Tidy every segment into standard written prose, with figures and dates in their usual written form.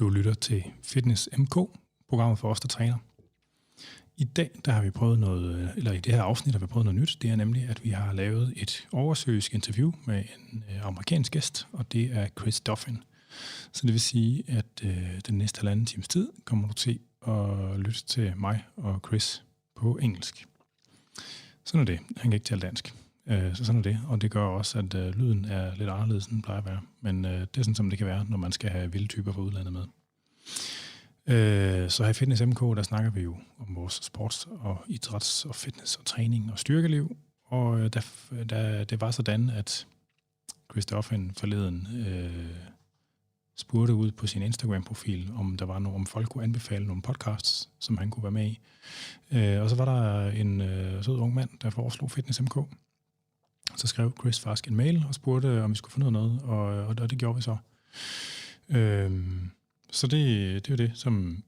Du lytter til Fitness MK, programmet for os, der træner. I dag der har vi prøvet noget, eller i det her afsnit har vi prøvet noget nyt. Det er nemlig, at vi har lavet et oversøisk interview med en amerikansk gæst, og det er Chris Duffin. Så det vil sige, at den næste halvanden times tid kommer du til at lytte til mig og Chris på engelsk. Sådan er det. Han kan ikke tale dansk. Så sådan er det, og det gør også, at lyden er lidt anderledes, end den plejer at være. Men det er sådan, som det kan være, når man skal have vilde typer fra udlandet med. Så her i Fitness MK, der snakker vi jo om vores sports- og idræts- og fitness- og træning og styrkeliv. Og det var sådan, at Chris Duffin forleden spurgte ud på sin Instagram-profil, om der var om folk kunne anbefale nogle podcasts, som han kunne være med i. Og så var der en sød ung mand, der foreslog Fitness MK. Så skrev Chris faktisk en mail og spurgte, om vi skulle finde ud af noget, og det gjorde vi så. Så det er jo det, som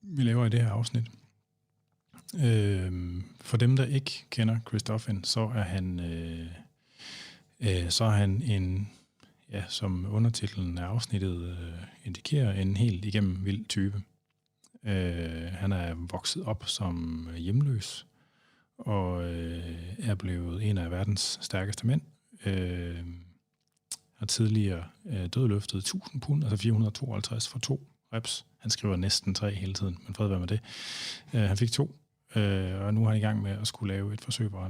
vi laver i det her afsnit. For dem, der ikke kender Chris Duffin, så er han en, ja, som undertitlen af afsnittet indikerer, en helt igennem vild type. Han er vokset op som hjemløs, og er blevet en af verdens stærkeste mænd. Har tidligere dødløftet 1000 pund, altså 452 for 2 reps. Han skriver næsten 3 hele tiden, men fred være med det. Han fik 2, og nu er han i gang med at skulle lave et forsøg, hvor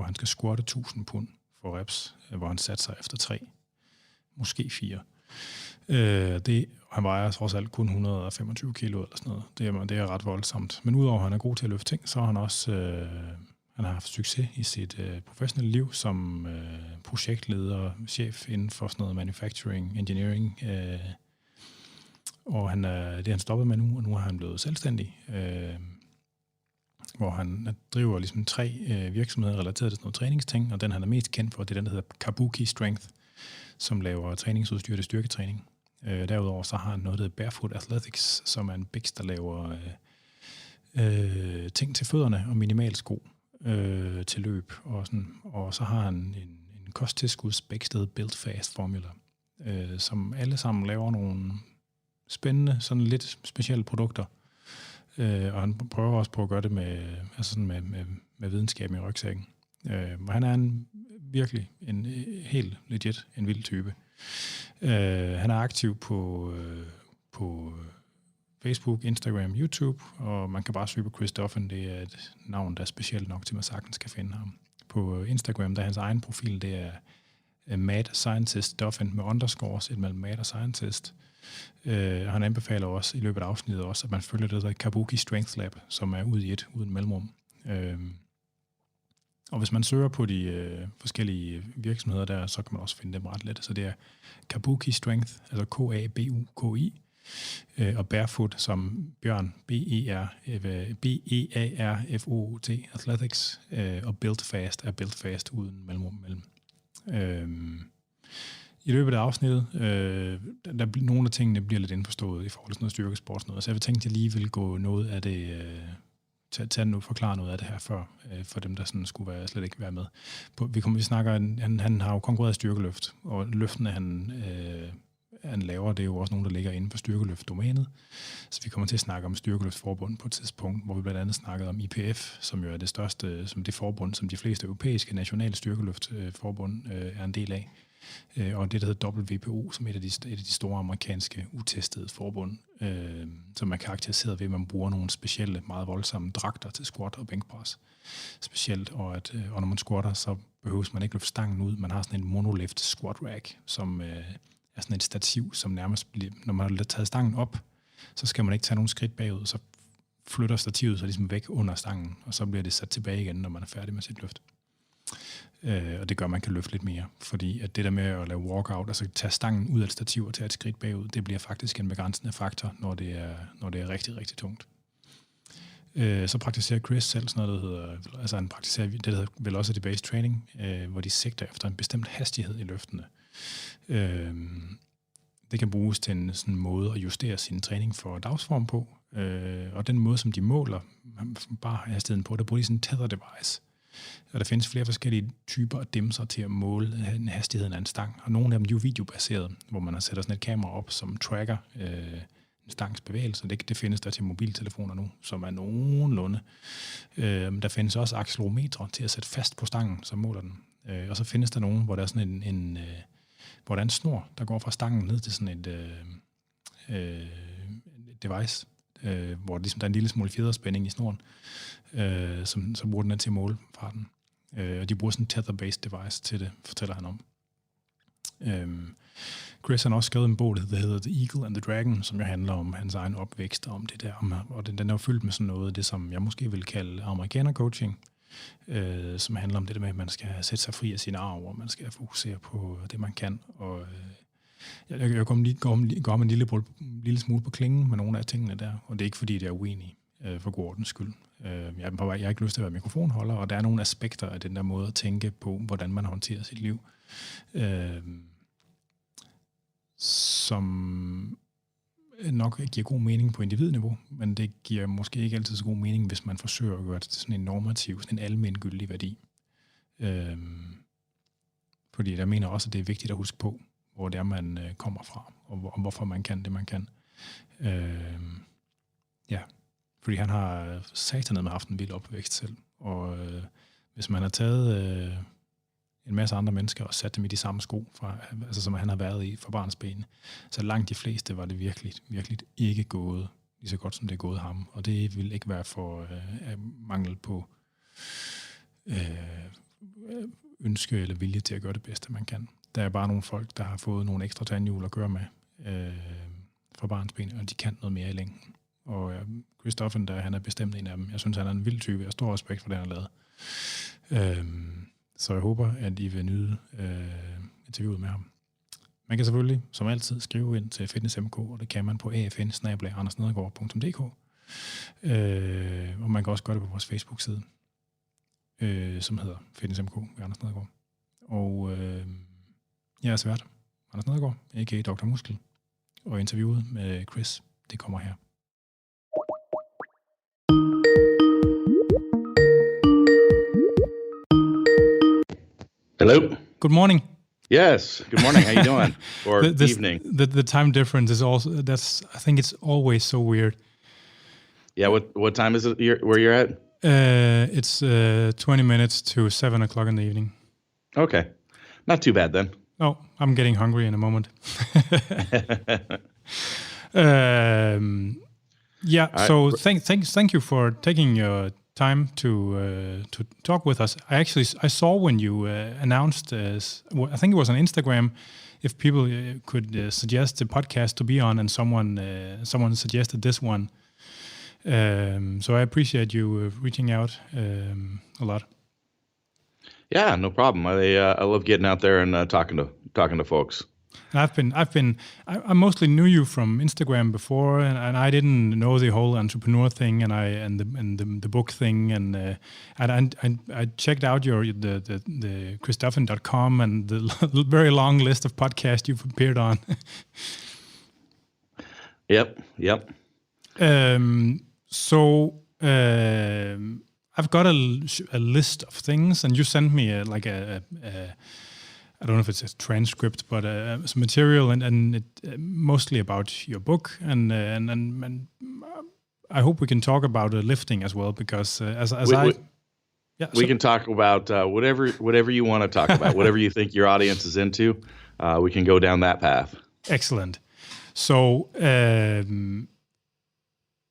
han skal squatte 1000 pund for reps, hvor han satte sig efter 3, måske 4. Han vejer trods alt kun 125 kilo eller sådan noget. Det er ret voldsomt. Men udover at han er god til at løfte ting, så har han også han har haft succes i sit professionelle liv som projektleder, chef inden for sådan noget manufacturing, engineering. Og det er han stoppet med nu, og nu er han blevet selvstændig. Hvor han driver ligesom 3 virksomheder relateret til sådan noget træningsting, og den han er mest kendt for, det er den, der hedder Kabuki Strength, som laver træningsudstyr til styrketræning. Derudover så har han noget, der hedder Barefoot Athletics, som er en biks, der laver ting til fødderne og minimalsko til løb. Og så har han en kosttilskudsbæksted Build Fast formula, som alle sammen laver nogle spændende, sådan lidt specielle produkter. Og han prøver også på at gøre det med videnskaben i rygsækken. Han er virkelig en helt legit, en vild type. Han er aktiv på Facebook, Instagram, YouTube, og man kan bare søge på Chris Duffin. Det er et navn, der er specielt nok til, at man sagtens kan finde ham. På Instagram, der er hans egen profil, det er Mad Scientist Duffin med underscores mellem Mad og Scientist. Han anbefaler også i løbet af afsnittet også, at man følger det der Kabuki Strength Lab, som er ude i et uden mellemrum. Og hvis man søger på de forskellige virksomheder der, så kan man også finde dem ret let. Så det er Kabuki Strength, altså K-A-B-U-K-I, og Barefoot som Bjørn, B-E-A-R-F-O-O-T, Athletics, og Build Fast er Build Fast uden mellemrum mellem. I løbet af afsnittet, nogle af tingene bliver lidt indforstået i forhold til sådan noget styrkesport, så jeg tænkte, at jeg lige ville gå noget af det, forklare noget af det her før, for dem, der sådan skulle slet ikke være med. Vi snakker, han har jo konkurreret i styrkeløft, og løftene, han laver, det er jo også nogen, der ligger inden for styrkeløftdomænet. Så vi kommer til at snakke om styrkeløftforbund på et tidspunkt, hvor vi blandt andet snakkede om IPF, som jo er det største, som det forbund, som de fleste europæiske nationale styrkeløftforbund er en del af. Og det, der hedder WPO, som et af de store amerikanske utestede forbund, som er karakteriseret ved, at man bruger nogle specielle, meget voldsomme dragter til squat og bænkpres. Specielt, og når man squatter, så behøves man ikke løfte stangen ud. Man har sådan en monolift squat rack, som er sådan et stativ, som nærmest bliver, når man har taget stangen op, så skal man ikke tage nogle skridt bagud, så flytter stativet sig ligesom væk under stangen, og så bliver det sat tilbage igen, når man er færdig med sit løft. Og det gør, at man kan løfte lidt mere, fordi at det der med at lave walkout, altså tage stangen ud af et stativ og tage et skridt bagud, det bliver faktisk en begrænsende faktor, når det er rigtig, rigtig tungt. Så praktiserer Chris selv sådan noget, der hedder, altså han praktiserer det, der hedder velocity-based training, hvor de sigter efter en bestemt hastighed i løftene. Det kan bruges til en sådan måde at justere sin træning for dagsform på, og den måde, som de måler bare hastigheden på, der bruger de sådan en tether device, Og der findes flere forskellige typer af dimser til at måle hastigheden af en stang. Og nogle af dem er jo videobaserede, hvor man har sætter sådan et kamera op, som tracker en stangs bevægelse. Det findes der til mobiltelefoner nu, som er nogenlunde. Der findes også accelerometre til at sætte fast på stangen, som måler den. Og så findes der nogen, hvor der er sådan hvor der er en snor, der går fra stangen ned til sådan et device, hvor ligesom der er en lille smule fjederspænding i snoren, som bruger den til at måle farten. Og de bruger sådan en tether-based device til det, fortæller han om. Chris har også skrevet en bog, der hedder The Eagle and the Dragon, som jo handler om hans egen opvækst, om det der, og den er jo fyldt med sådan noget, det som jeg måske vil kalde amerikaner-coaching, som handler om det der med, at man skal sætte sig fri af sine arv, og man skal fokusere på det, man kan. Og jeg går om en lille smule på klingen med nogle af tingene der, og det er ikke fordi, det er uenig for god ordens skyld. Jeg har ikke lyst til at være mikrofonholder, og der er nogle aspekter af den der måde at tænke på, hvordan man håndterer sit liv, som nok giver god mening på individniveau, men det giver måske ikke altid så god mening, hvis man forsøger at gøre det til sådan en normativ, sådan en almengyldig værdi. Fordi jeg mener også, at det er vigtigt at huske på, hvor det er, man kommer fra, og hvorfor man kan det, man kan. Fordi han har satanet med haft en vild opvækst selv, og hvis man har taget en masse andre mennesker og sat dem i de samme sko, som han har været i fra barnsben, så langt de fleste var det virkelig, virkelig ikke gået lige så godt, som det er gået ham. Og det vil ikke være for mangel på ønske eller vilje til at gøre det bedste, man kan. Der er bare nogle folk, der har fået nogle ekstra tandhjul at køre med fra barnsben, og de kan noget mere i længden. Og Chris Duffin, han er bestemt en af dem. Jeg synes, han er en vild type. Jeg har stor respekt for det, han har lavet. Så jeg håber, at I vil nyde interviewet med ham. Man kan selvfølgelig, som altid, skrive ind til FitnessMK, og det kan man på afn@andersnedergaard.dk. Og man kan også gøre det på vores Facebook-side, som hedder FitnessMK med Anders Nedergaard. Og jeg er vært, Anders Nedergaard, a.k.a. Dr. Muskel, og interviewet med Chris, det kommer her. Hello. Good morning. Yes. Good morning. How you doing? Or evening? The time difference is also I think it's always so weird. Yeah. What time is it? Where you're at? It's 20 minutes to 7 o'clock in the evening. Okay, not too bad then. Oh, I'm getting hungry in a moment. Yeah. Right. So thank you for taking your time to talk with us. I saw when you announced, I think it was on Instagram, if people could suggest a podcast to be on, and someone suggested this one. So I appreciate you reaching out a lot. Yeah, no problem. I love getting out there and talking to folks. And I mostly knew you from Instagram before, and I didn't know the whole entrepreneur thing and the book thing, and I checked out the chrisduffin.com and the very long list of podcasts you've appeared on. Yep. So I've got a list of things, and you sent me a I don't know if it's a transcript, but some material and it, mostly about your book, and I hope we can talk about lifting as well, because we can talk about whatever you want to talk about, whatever you think your audience is into. We can go down that path. Excellent. So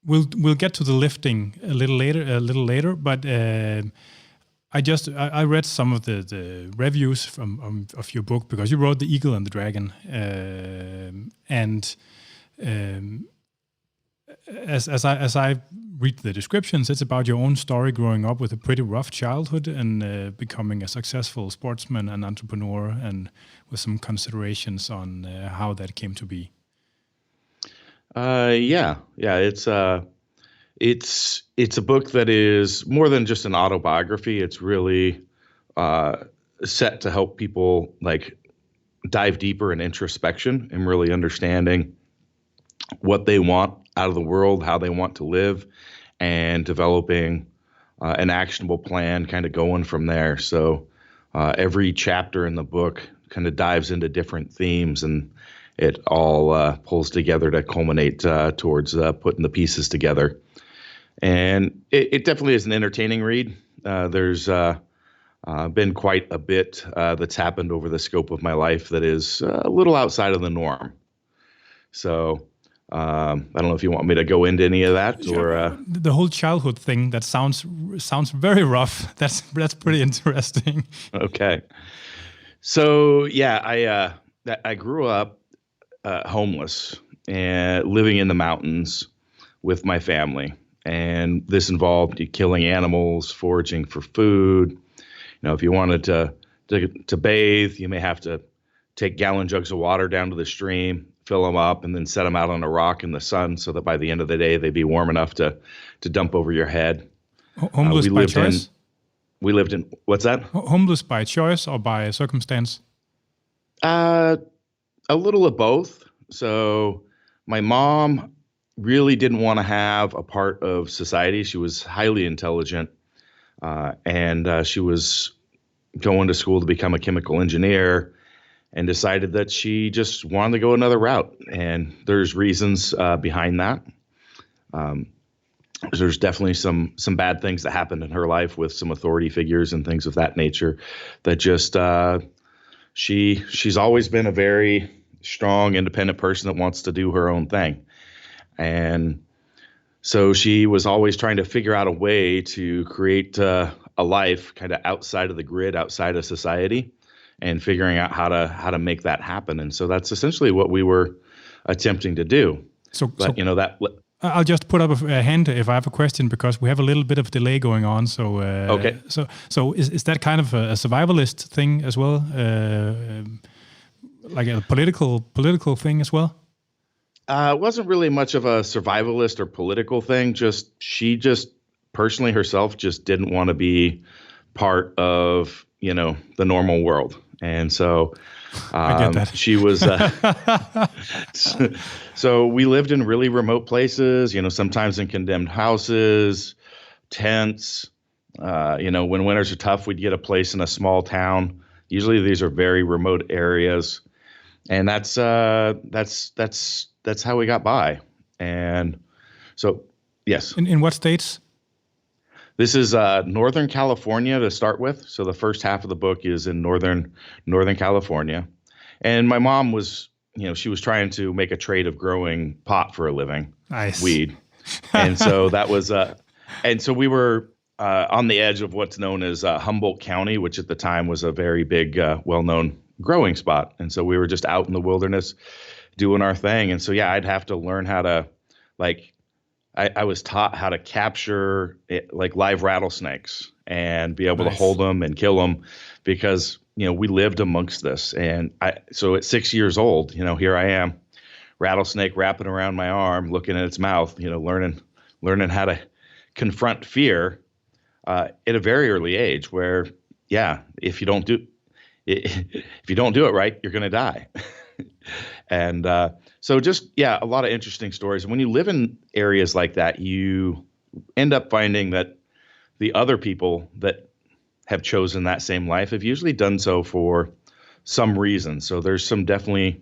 we'll get to the lifting a little later, but. I read some of the reviews of your book, because you wrote The Eagle and the Dragon, and as I read the descriptions, it's about your own story growing up with a pretty rough childhood and becoming a successful sportsman and entrepreneur, and with some considerations on how that came to be. It's a book that is more than just an autobiography. It's really set to help people dive deeper in introspection and really understanding what they want out of the world, how they want to live, and developing an actionable plan kind of going from there. So every chapter in the book kind of dives into different themes, and it all pulls together to culminate towards putting the pieces together. And it definitely is an entertaining read. There's been quite a bit that's happened over the scope of my life that is a little outside of the norm. So I don't know if you want me to go into any of that, or the whole childhood thing. That sounds very rough. That's pretty interesting. Okay. So yeah, I grew up homeless and living in the mountains with my family, and this involved killing animals, foraging for food. You know, if you wanted to bathe, you may have to take gallon jugs of water down to the stream, fill them up, and then set them out on a rock in the sun so that by the end of the day they'd be warm enough to dump over your head. Homeless by choice? We lived in, what's that? Homeless by choice or by circumstance? A little of both. So my mom really didn't want to have a part of society. She was highly intelligent, and she was going to school to become a chemical engineer, and decided that she just wanted to go another route. And there's reasons behind that. There's definitely some bad things that happened in her life with some authority figures and things of that nature that just, she's always been a very strong, independent person that wants to do her own thing. And so she was always trying to figure out a way to create a life kind of outside of the grid, outside of society, and figuring out how to make that happen. And so that's essentially what we were attempting to do. I'll just put up a hand if I have a question, because we have a little bit of delay going on. So okay. So is that kind of a survivalist thing as well, like a political thing as well? It wasn't really much of a survivalist or political thing. She personally herself just didn't want to be part of, the normal world. And so I get that. She was, so we lived in really remote places, sometimes in condemned houses, tents. When winters are tough, we'd get a place in a small town. Usually these are very remote areas. And that's how we got by. And so, yes. In what states? This is Northern California to start with. So the first half of the book is in Northern California. And my mom was, she was trying to make a trade of growing pot for a living. Nice. Weed. And so that was, and so we were on the edge of what's known as Humboldt County, which at the time was a very big, well-known growing spot. And so we were just out in the wilderness doing our thing. And so, yeah, I'd have to learn how to, I was taught how to capture live rattlesnakes and be able to hold them and kill them, because, we lived amongst this. And so at 6 years old, here I am, rattlesnake wrapping around my arm, looking at its mouth, learning how to confront fear at a very early age, where, yeah, if you don't do it right, you're going to die. And so just, yeah, a lot of interesting stories. And when you live in areas like that, you end up finding that the other people that have chosen that same life have usually done so for some reason. So there's definitely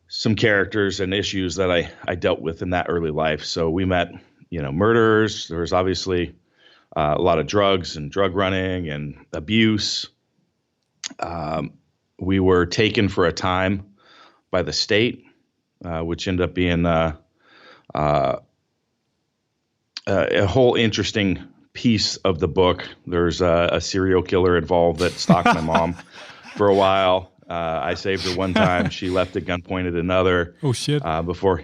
some characters and issues that I dealt with in that early life. So we met, murderers. There was obviously a lot of drugs and drug running and abuse. We were taken for a time by the state, which ended up being a whole interesting piece of the book. There's a serial killer involved that stalked my mom for a while. I saved her one time. She left a gun pointed at another. Oh shit! Before,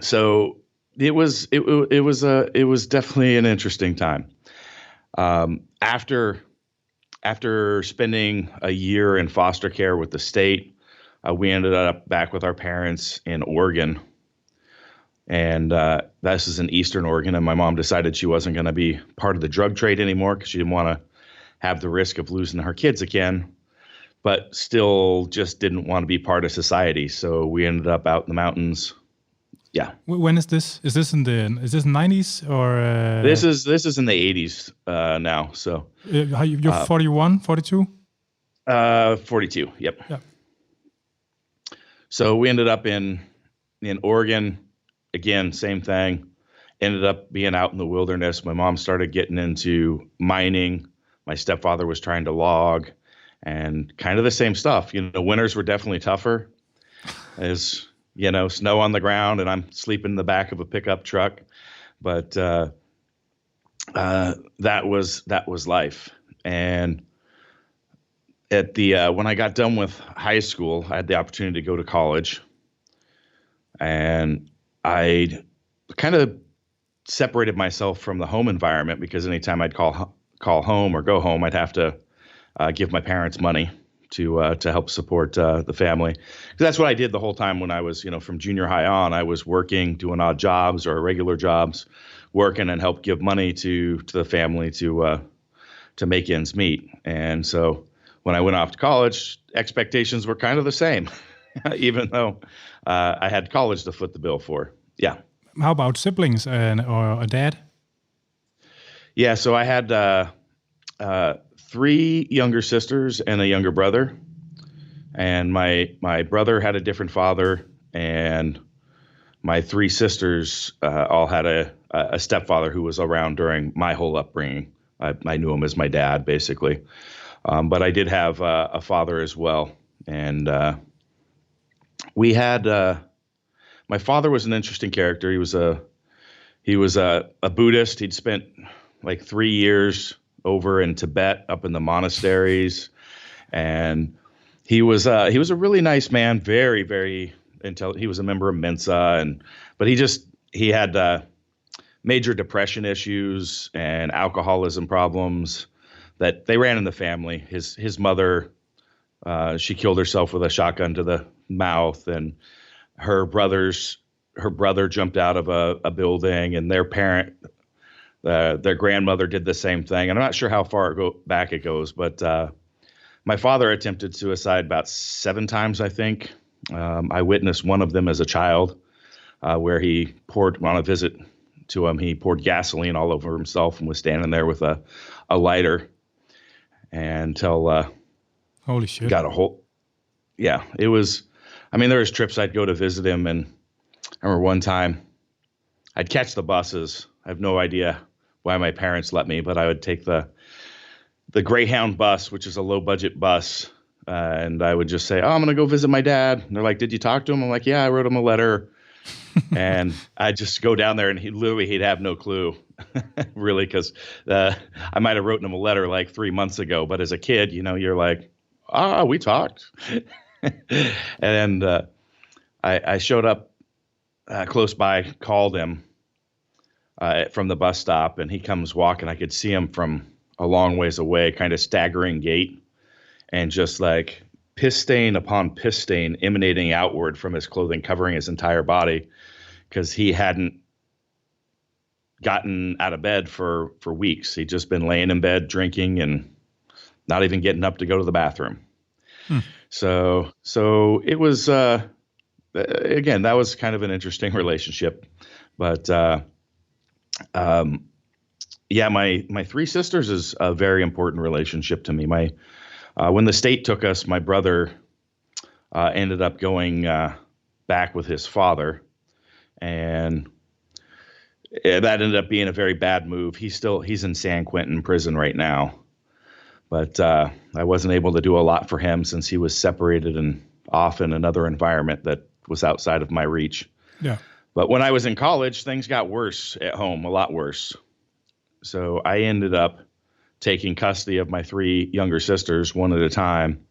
so it was definitely an interesting time. After spending a year in foster care with the state, we ended up back with our parents in Oregon. And this is in Eastern Oregon. And my mom decided she wasn't going to be part of the drug trade anymore because she didn't want to have the risk of losing her kids again, but still just didn't want to be part of society. So we ended up out in the mountains Yeah. When is this? Is this in the 90s or? This is in the 80s now. So you're 41, 42? 42. Yep. Yeah. So we ended up in Oregon. Again, same thing. Ended up being out in the wilderness. My mom started getting into mining. My stepfather was trying to log, and kind of the same stuff. Winters were definitely tougher. As snow on the ground, and I'm sleeping in the back of a pickup truck. But that was life. And at when I got done with high school, I had the opportunity to go to college, and I kind of separated myself from the home environment, because anytime I'd call home or go home, I'd have to give my parents money to help support the family. 'Cause that's what I did the whole time when I was, from junior high on. I was working, doing odd jobs or regular jobs, working and help give money to the family to make ends meet. And so when I went off to college, expectations were kind of the same, even though I had college to foot the bill for. Yeah. How about siblings or a dad? Yeah, so I had 3 younger sisters and a younger brother. And my brother had a different father, and my 3 sisters all had a stepfather who was around during my whole upbringing. I knew him as my dad, basically. But I did have a father as well. And we had my father was an interesting character. He was a Buddhist. He'd spent like 3 years over in Tibet, up in the monasteries, and he was a really nice man. Very, very intelligent. He was a member of Mensa, but he had major depression issues and alcoholism problems that they ran in the family. His mother, she killed herself with a shotgun to the mouth, and her brother jumped out of a building, and their grandmother did the same thing. And I'm not sure how far back it goes, but my father attempted suicide about 7 times, I think. I witnessed one of them as a child, where he on a visit to him, he poured gasoline all over himself and was standing there with a lighter until holy shit, got a whole. Yeah, it was. I mean, there was trips I'd go to visit him, and I remember one time I'd catch the buses. I have no idea why my parents let me, but I would take the Greyhound bus, which is a low budget bus. And I would just say, I'm going to go visit my dad. And they're like, did you talk to him? I'm like, yeah, I wrote him a letter. And I'd just go down there, and he'd have no clue, really, because I might have written him a letter like 3 months ago. But as a kid, you're like, we talked. And I showed up close by, called him from the bus stop, and he comes walking. I could see him from a long ways away, kind of staggering gait, and just like piss stain upon piss stain emanating outward from his clothing, covering his entire body, because he hadn't gotten out of bed for weeks. He'd just been laying in bed drinking and not even getting up to go to the bathroom. So it was, again, that was kind of an interesting relationship. But yeah, my 3 sisters is a very important relationship to me. When the state took us, my brother ended up going back with his father, and that ended up being a very bad move. He's in San Quentin prison right now, but I wasn't able to do a lot for him since he was separated and off in another environment that was outside of my reach. Yeah. But when I was in college, things got worse at home, a lot worse. So I ended up taking custody of my 3 younger sisters one at a time,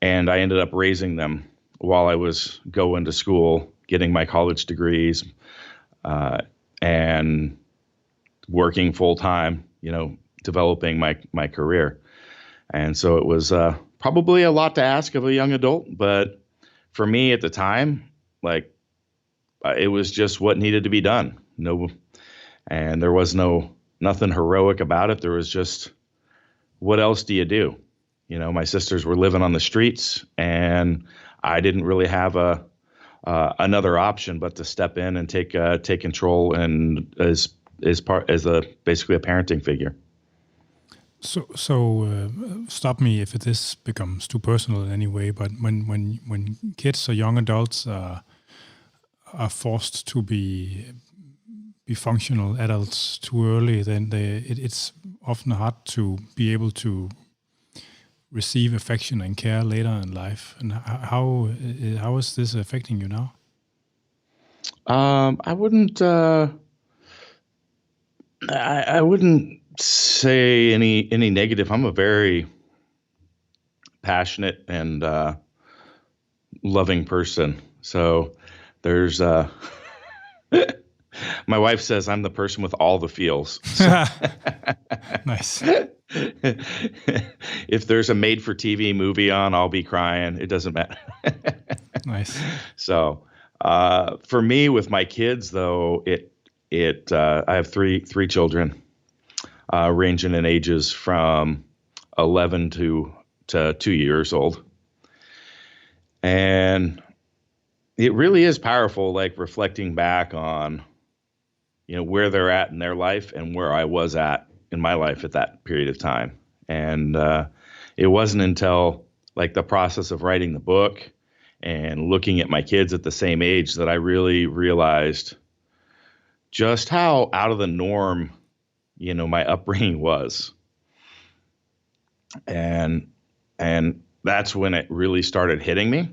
and I ended up raising them while I was going to school, getting my college degrees, and working full time, developing my career. And so it was probably a lot to ask of a young adult, but for me at the time, like, it was just what needed to be done. And there was nothing heroic about it. There was just, what else do you do? My sisters were living on the streets, and I didn't really have a another option but to step in and take control and as basically a parenting figure. So stop me if this becomes too personal in any way, but when kids or young adults are forced to be functional adults too early, then it's often hard to be able to receive affection and care later in life. And how is this affecting you now? I wouldn't say any negative. I'm a very passionate and loving person. So there's my wife says I'm the person with all the feels. So Nice. If there's a made-for-TV movie on, I'll be crying. It doesn't matter. Nice. So for me, with my kids, though, I have three children, ranging in ages from 11 to 2 years old, and it really is powerful. Like reflecting back on, where they're at in their life and where I was at in my life at that period of time. And it wasn't until like the process of writing the book and looking at my kids at the same age that I really realized just how out of the norm, my upbringing was. And that's when it really started hitting me.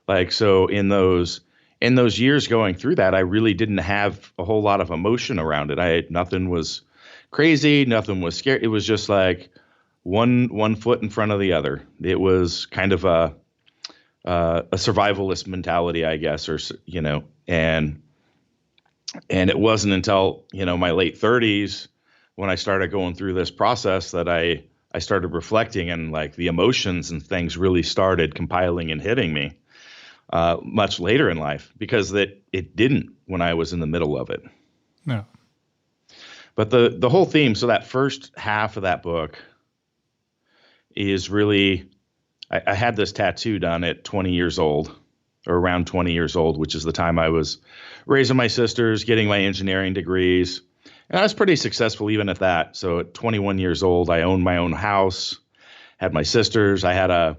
Like, so in those years going through that, I really didn't have a whole lot of emotion around it. Nothing was crazy. Nothing was scary. It was just like one foot in front of the other. It was kind of a survivalist mentality, I guess, and it wasn't until, my late 30s when I started going through this process that I started reflecting, and like the emotions and things really started compiling and hitting me much later in life, because it didn't when I was in the middle of it. No. But the whole theme, so that first half of that book is really, I had this tattoo done at 20 years old, or around 20 years old, which is the time I was raising my sisters, getting my engineering degrees. And I was pretty successful even at that. So at 21 years old, I owned my own house, had my sisters. I had a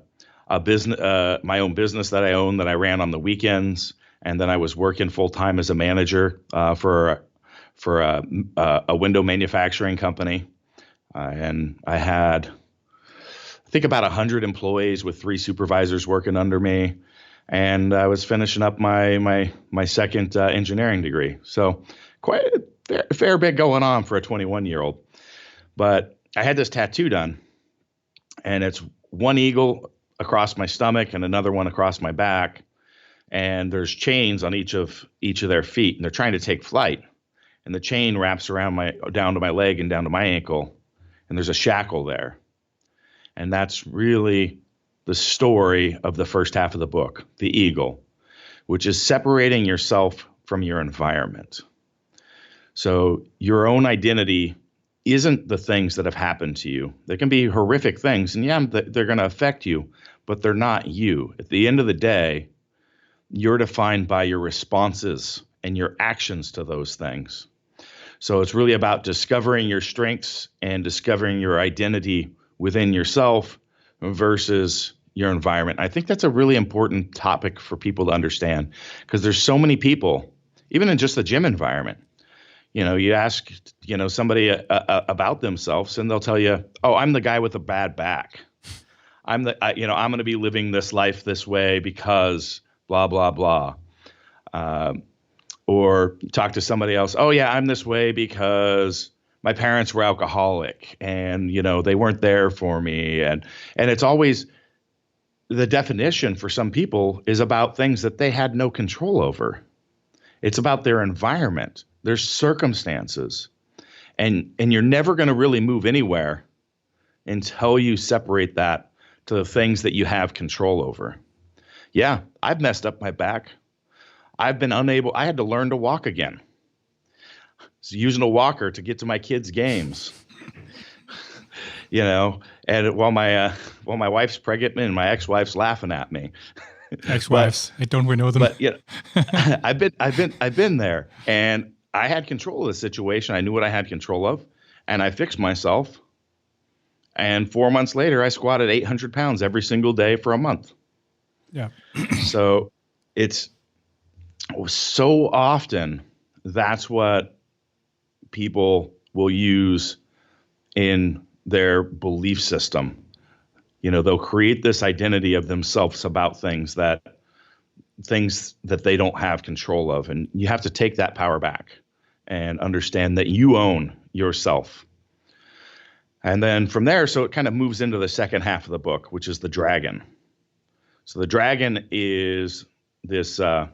business, my own business that I owned that I ran on the weekends. And then I was working full time as a manager for a window manufacturing company. And I had, I think, about 100 employees with 3 supervisors working under me. And I was finishing up my second engineering degree. So quite a fair bit going on for a 21-year-old. But I had this tattoo done, and it's one eagle across my stomach and another one across my back. And there's chains on each of their feet, and they're trying to take flight. And the chain wraps around down to my leg and down to my ankle, and there's a shackle there. And that's really the story of the first half of the book, the eagle, which is separating yourself from your environment. So your own identity isn't the things that have happened to you. They can be horrific things, and yeah, they're going to affect you, but they're not you. At the end of the day, you're defined by your responses and your actions to those things. So it's really about discovering your strengths and discovering your identity within yourself versus your environment. I think that's a really important topic for people to understand, because there's so many people, even in just the gym environment. You ask, somebody about themselves, and they'll tell you, "Oh, I'm the guy with a bad back. I'm going to be living this life this way because blah blah blah." Or talk to somebody else. "Oh yeah, I'm this way because my parents were alcoholic, and they weren't there for me." And it's always, the definition for some people is about things that they had no control over. It's about their environment, their circumstances. And you're never going to really move anywhere until you separate that to the things that you have control over. Yeah, I've messed up my back. I had to learn to walk again. So using a walker to get to my kids' games. And while my wife's pregnant and my ex-wife's laughing at me. Ex-wives, don't we know them? But I've been there, and I had control of the situation. I knew what I had control of, and I fixed myself. And 4 months later, I squatted 800 pounds every single day for a month. Yeah. So it's so often that's what people will use in their belief system. They'll create this identity of themselves about things that they don't have control of. And you have to take that power back and understand that you own yourself. And then from there, so it kind of moves into the second half of the book, which is the dragon. So the dragon is this, for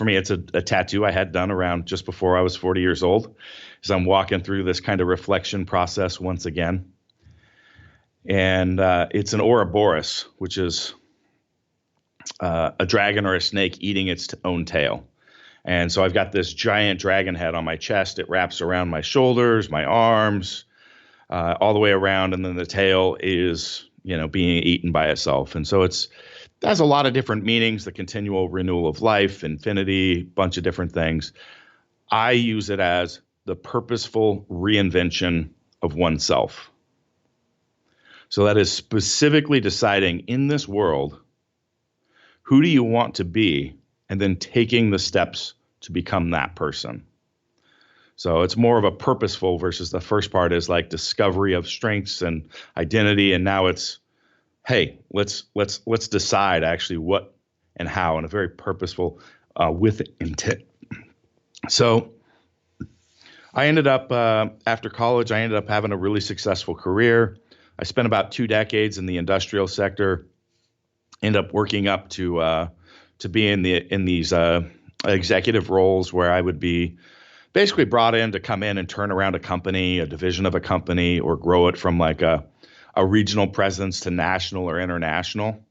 me, it's a tattoo I had done around just before I was 40 years old. As I'm walking through this kind of reflection process once again. And it's an Ouroboros, which is a dragon or a snake eating its own tail. And so I've got this giant dragon head on my chest. It wraps around my shoulders, my arms, all the way around. And then the tail is, being eaten by itself. And so it has a lot of different meanings, the continual renewal of life, infinity, bunch of different things. I use it as the purposeful reinvention of oneself. So that is specifically deciding in this world, who do you want to be, and then taking the steps to become that person. So it's more of a purposeful versus the first part is like discovery of strengths and identity. And now it's, hey, let's decide actually what and how in a very purposeful with intent. So I ended up after college, I ended up having a really successful career. I spent about 2 decades in the industrial sector. Ended up working up to be in these executive roles where I would be basically brought in to come in and turn around a company, a division of a company, or grow it from like a regional presence to national or international.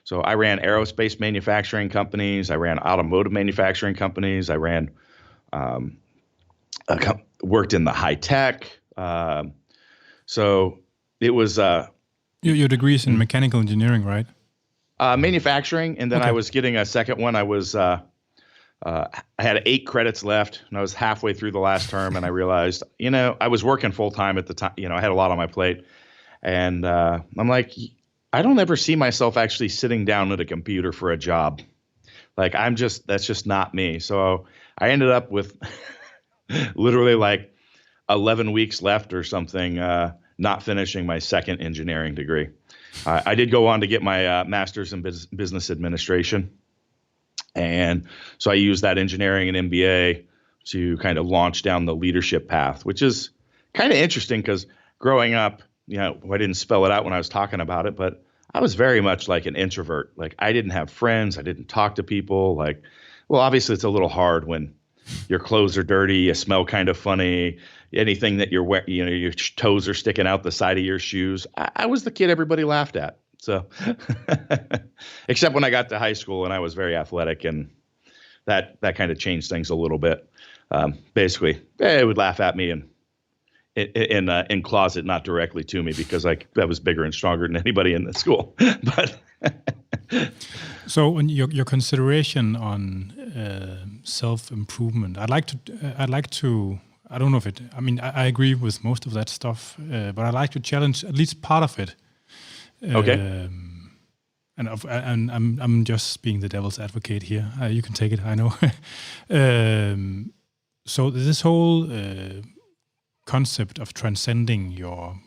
So I ran aerospace manufacturing companies. I ran automotive manufacturing companies. I ran worked in the high tech. So it was your degree is in mechanical engineering, right? Manufacturing, and then Okay. I was getting a second one. I was I had 8 credits left, and I was halfway through the last term, and I realized, I was working full time at the time. I had a lot on my plate, and I'm like, I don't ever see myself actually sitting down at a computer for a job. Like that's just not me. So I ended up with literally like 11 weeks left or something, not finishing my second engineering degree. I did go on to get my master's in business administration. And so I used that engineering and MBA to kind of launch down the leadership path, which is kind of interesting because growing up, I didn't spell it out when I was talking about it, but I was very much like an introvert. Like I didn't have friends. I didn't talk to people. Like, well, obviously it's a little hard when your clothes are dirty, you smell kind of funny, anything that you're wearing, your toes are sticking out the side of your shoes. I was the kid everybody laughed at. So, except when I got to high school and I was very athletic, and that kind of changed things a little bit. Basically, they would laugh at me in closet, not directly to me, because I was bigger and stronger than anybody in the school. But so, when your consideration on self-improvement, I'd like to. I don't know if it. I mean, I agree with most of that stuff, but I'd like to challenge at least part of it. Okay. And I'm just being the devil's advocate here. You can take it, I know. So this whole concept of transcending your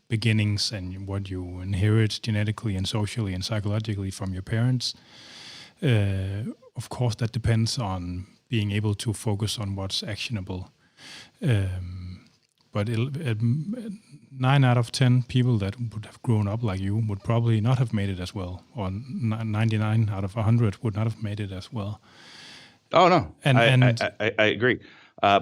beginnings and what you inherit genetically and socially and psychologically from your parents, of course, that depends on being able to focus on what's actionable. But 9 out of 10 people that would have grown up like you would probably not have made it as well, or 99 out of 100 would not have made it as well. Oh no, And I agree.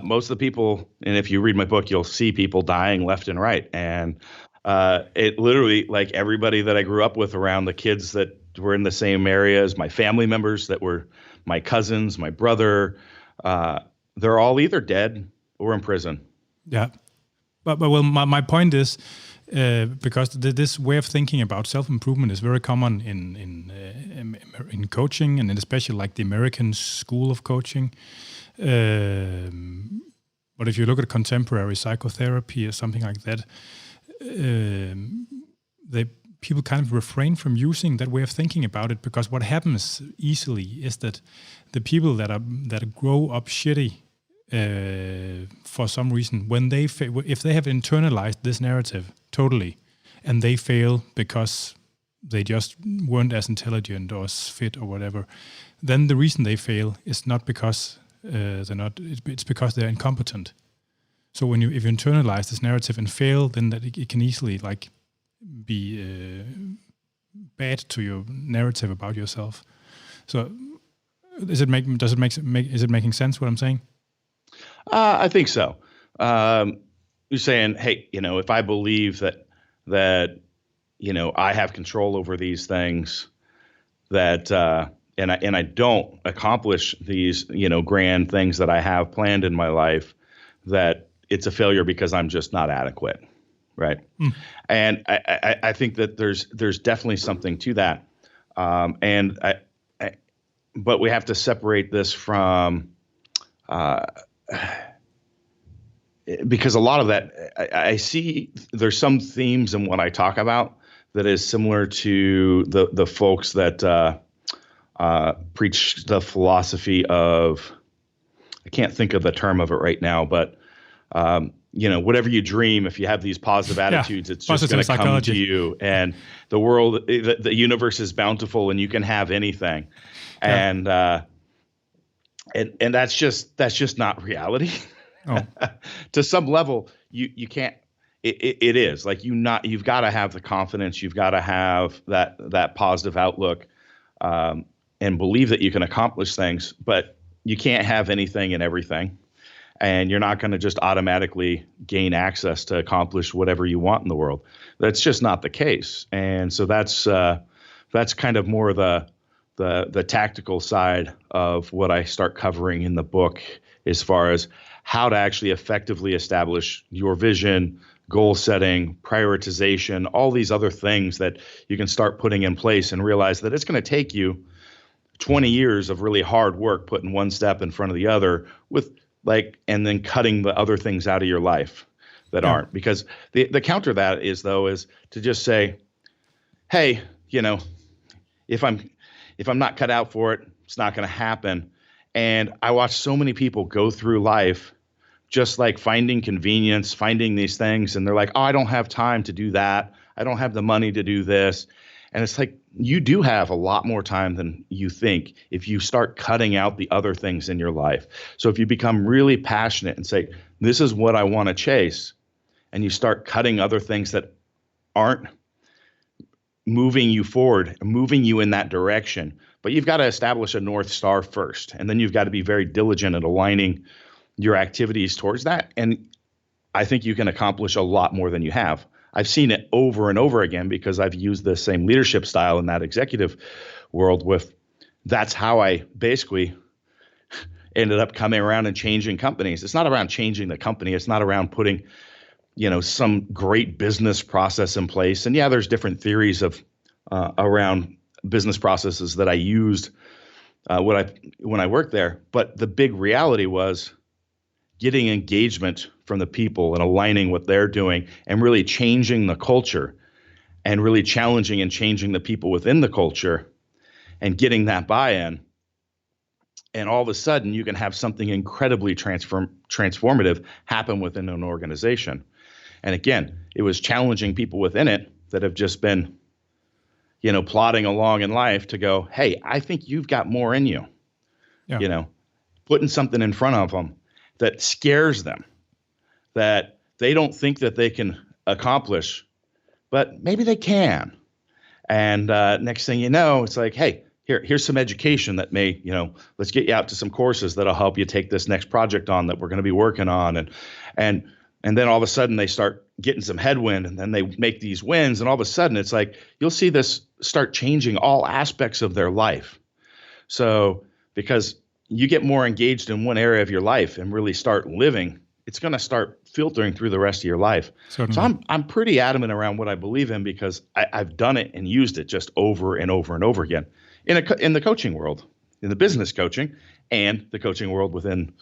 Most of the people, and if you read my book, you'll see people dying left and right, and it literally, like everybody that I grew up with around, the kids that were in the same areas, my family members that were my cousins, my brother, they're all either dead or in prison. Yeah. But well, my point is, because this way of thinking about self-improvement is very common in coaching, and especially like the American school of coaching. But if you look at contemporary psychotherapy or something like that, people kind of refrain from using that way of thinking about it, because what happens easily is that the people that grow up shitty for some reason, when if they have internalized this narrative totally, and they fail because they just weren't as intelligent or as fit or whatever, then the reason they fail is not because it's because they're incompetent. So if you internalize this narrative and fail, then it can easily like be bad to your narrative about yourself. So is it making sense what I'm saying? I think so. You're saying, hey, if I believe that I have control over these things, that and I don't accomplish these grand things that I have planned in my life, that it's a failure because I'm just not adequate, right? And I think that there's definitely something to that, but we have to separate this from. Because a lot of that, I see there's some themes in what I talk about that is similar to the folks that preach the philosophy of, I can't think of the term of it right now, but whatever you dream, if you have these positive attitudes, it's just going to come to you. And the world, the universe is bountiful, and you can have anything. Yeah. And that's just not reality. Oh. To some level, you can't. It is like you've got to have the confidence. You've got to have that positive outlook, and believe that you can accomplish things. But you can't have anything and everything, and you're not going to just automatically gain access to accomplish whatever you want in the world. That's just not the case. And so that's kind of more the tactical side of what I start covering in the book, as far as how to actually effectively establish your vision, goal setting, prioritization, all these other things that you can start putting in place, and realize that it's going to take you 20 years of really hard work, putting one step in front of the other and then cutting the other things out of your life that aren't. Because the counter to that is to just say, hey, if I'm not cut out for it, it's not going to happen. And I watch so many people go through life just like finding convenience, finding these things. And they're like, oh, I don't have time to do that. I don't have the money to do this. And it's like, you do have a lot more time than you think if you start cutting out the other things in your life. So if you become really passionate and say, this is what I want to chase, and you start cutting other things that aren't moving you forward, moving you in that direction. But you've got to establish a North Star first, and then you've got to be very diligent at aligning your activities towards that. And I think you can accomplish a lot more than you have. I've seen it over and over again because I've used the same leadership style in that executive world. That's how I basically ended up coming around and changing companies. It's not around changing the company. It's not around putting some great business process in place. And there's different theories of around business processes that I used when I worked there. But the big reality was getting engagement from the people and aligning what they're doing, and really changing the culture, and really challenging and changing the people within the culture, and getting that buy-in. And all of a sudden, you can have something incredibly transformative happen within an organization. And again, it was challenging people within it that have just been, plodding along in life to go, hey, I think you've got more in you. Yeah. Putting something in front of them that scares them, that they don't think that they can accomplish, but maybe they can. And next thing you know, it's like, hey, here's some education that may, let's get you out to some courses that'll help you take this next project on that we're going to be working on. And then all of a sudden they start getting some headwind, and then they make these wins. And all of a sudden it's like, you'll see this start changing all aspects of their life. So because you get more engaged in one area of your life and really start living it's going to start filtering through the rest of your life. Certainly. So I'm pretty adamant around what I believe in because I've done it and used it just over and over and over again in the coaching world, in the business coaching, and the coaching world within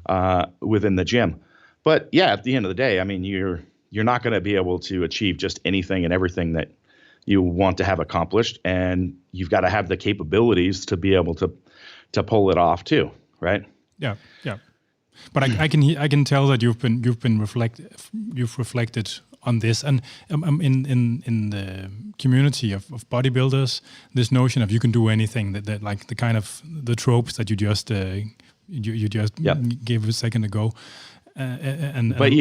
the gym. But yeah, at the end of the day, I mean, you're not going to be able to achieve just anything and everything that you want to have accomplished, and you've got to have the capabilities to be able to pull it off too, right? Yeah. But I can tell that you've reflected on this, and in the community of bodybuilders, this notion of you can do anything, that like the kind of the tropes that you just gave a second ago, but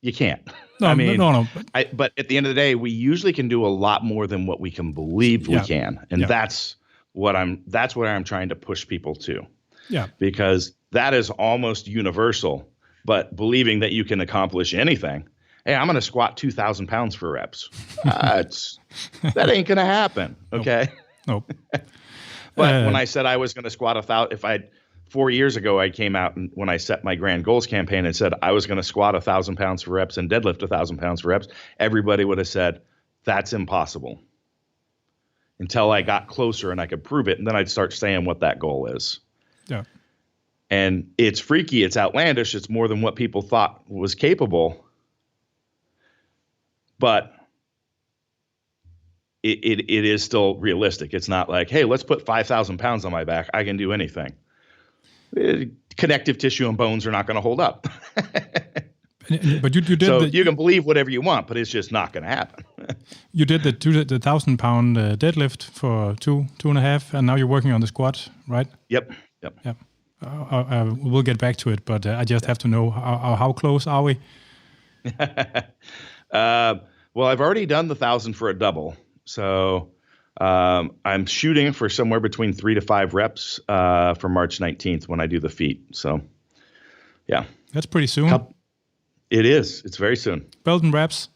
you can't. No, I mean, no. But at the end of the day, we usually can do a lot more than what we can believe we can, and that's what I'm trying to push people to. Yeah, because that is almost universal. But believing that you can accomplish anything, hey, I'm going to squat 2,000 pounds for reps. That ain't going to happen. Okay. Nope. But when I said I was going to squat 1,000, 4 years ago, I came out and when I set my grand goals campaign and said I was going to squat 1,000 pounds for reps and deadlift 1,000 pounds for reps, everybody would have said that's impossible until I got closer and I could prove it. And then I'd start saying what that goal is. Yeah. And it's freaky. It's outlandish. It's more than what people thought was capable. But it is still realistic. It's not like, hey, let's put 5,000 pounds on my back. I can do anything. Connective tissue and bones are not going to hold up. But you did. So you can believe whatever you want, but it's just not going to happen. You did the 1,000-pound deadlift for 2.5, and now you're working on the squat, right? Yep. We'll get back to it, but I just have to know how close are we? Well, I've already done the 1,000 for a double, so I'm shooting for somewhere between 3 to 5 reps for March 19th when I do the feat. So, yeah, that's pretty soon. It is. It's very soon. Belt and wraps.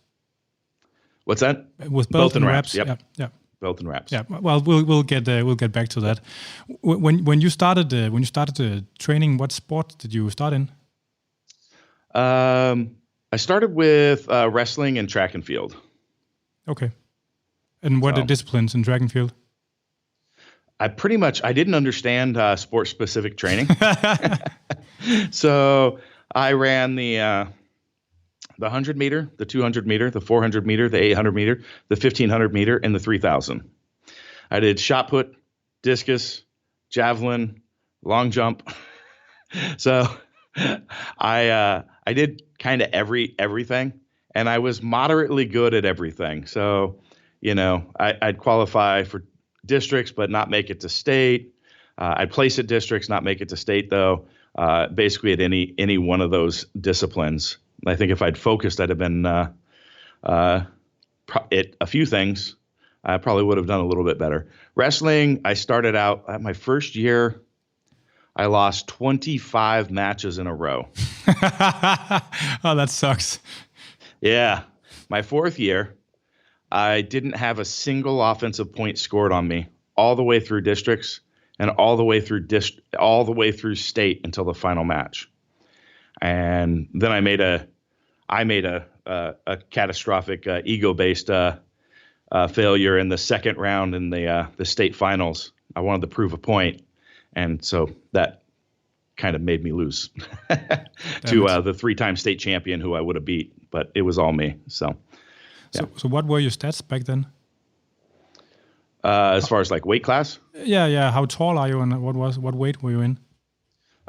What's that? With belt and wraps. Yep. Yeah. Belt and wraps. Yeah. Well, we'll get back to that. When you started training, what sport did you start in? I started with wrestling and track and field. Okay. And what are the disciplines in track and field? I didn't understand sport-specific training. So I ran the 100 meter, the 200 meter, the 400 meter, the 800 meter, the 1500 meter, and the 3000. I did shot put, discus, javelin, long jump. So I did kind of everything, and I was moderately good at everything. So, I'd qualify for districts, but not make it to state. I'd place at districts, not make it to state, though. Basically at any one of those disciplines. I think if I'd focused, I'd have been at a few things. I probably would have done a little bit better. Wrestling, I started out at my first year. I lost 25 matches in a row. Oh, that sucks. Yeah. My fourth year, I didn't have a single offensive point scored on me all the way through districts and all the way through state until the final match. And then I made a catastrophic ego-based failure in the second round in the state finals. I wanted to prove a point, and so that kind of made me lose to the 3-time state champion who I would have beat, but it was all me. So what were your stats back then? As far as like weight class? Yeah. How tall are you, and what weight were you in?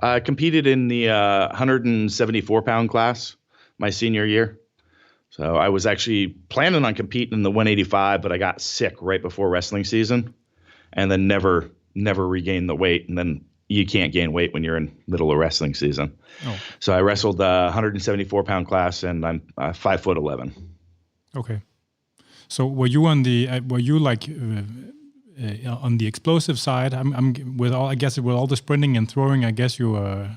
I competed in the 174-pound class my senior year. So I was actually planning on competing in the 185, but I got sick right before wrestling season, and then never regained the weight. And then you can't gain weight when you're in middle of wrestling season. Oh. So I wrestled the 174-pound class, and I'm 5'11". Okay. So were you on the on the explosive side? I'm with all. I guess with all the sprinting and throwing, I guess you were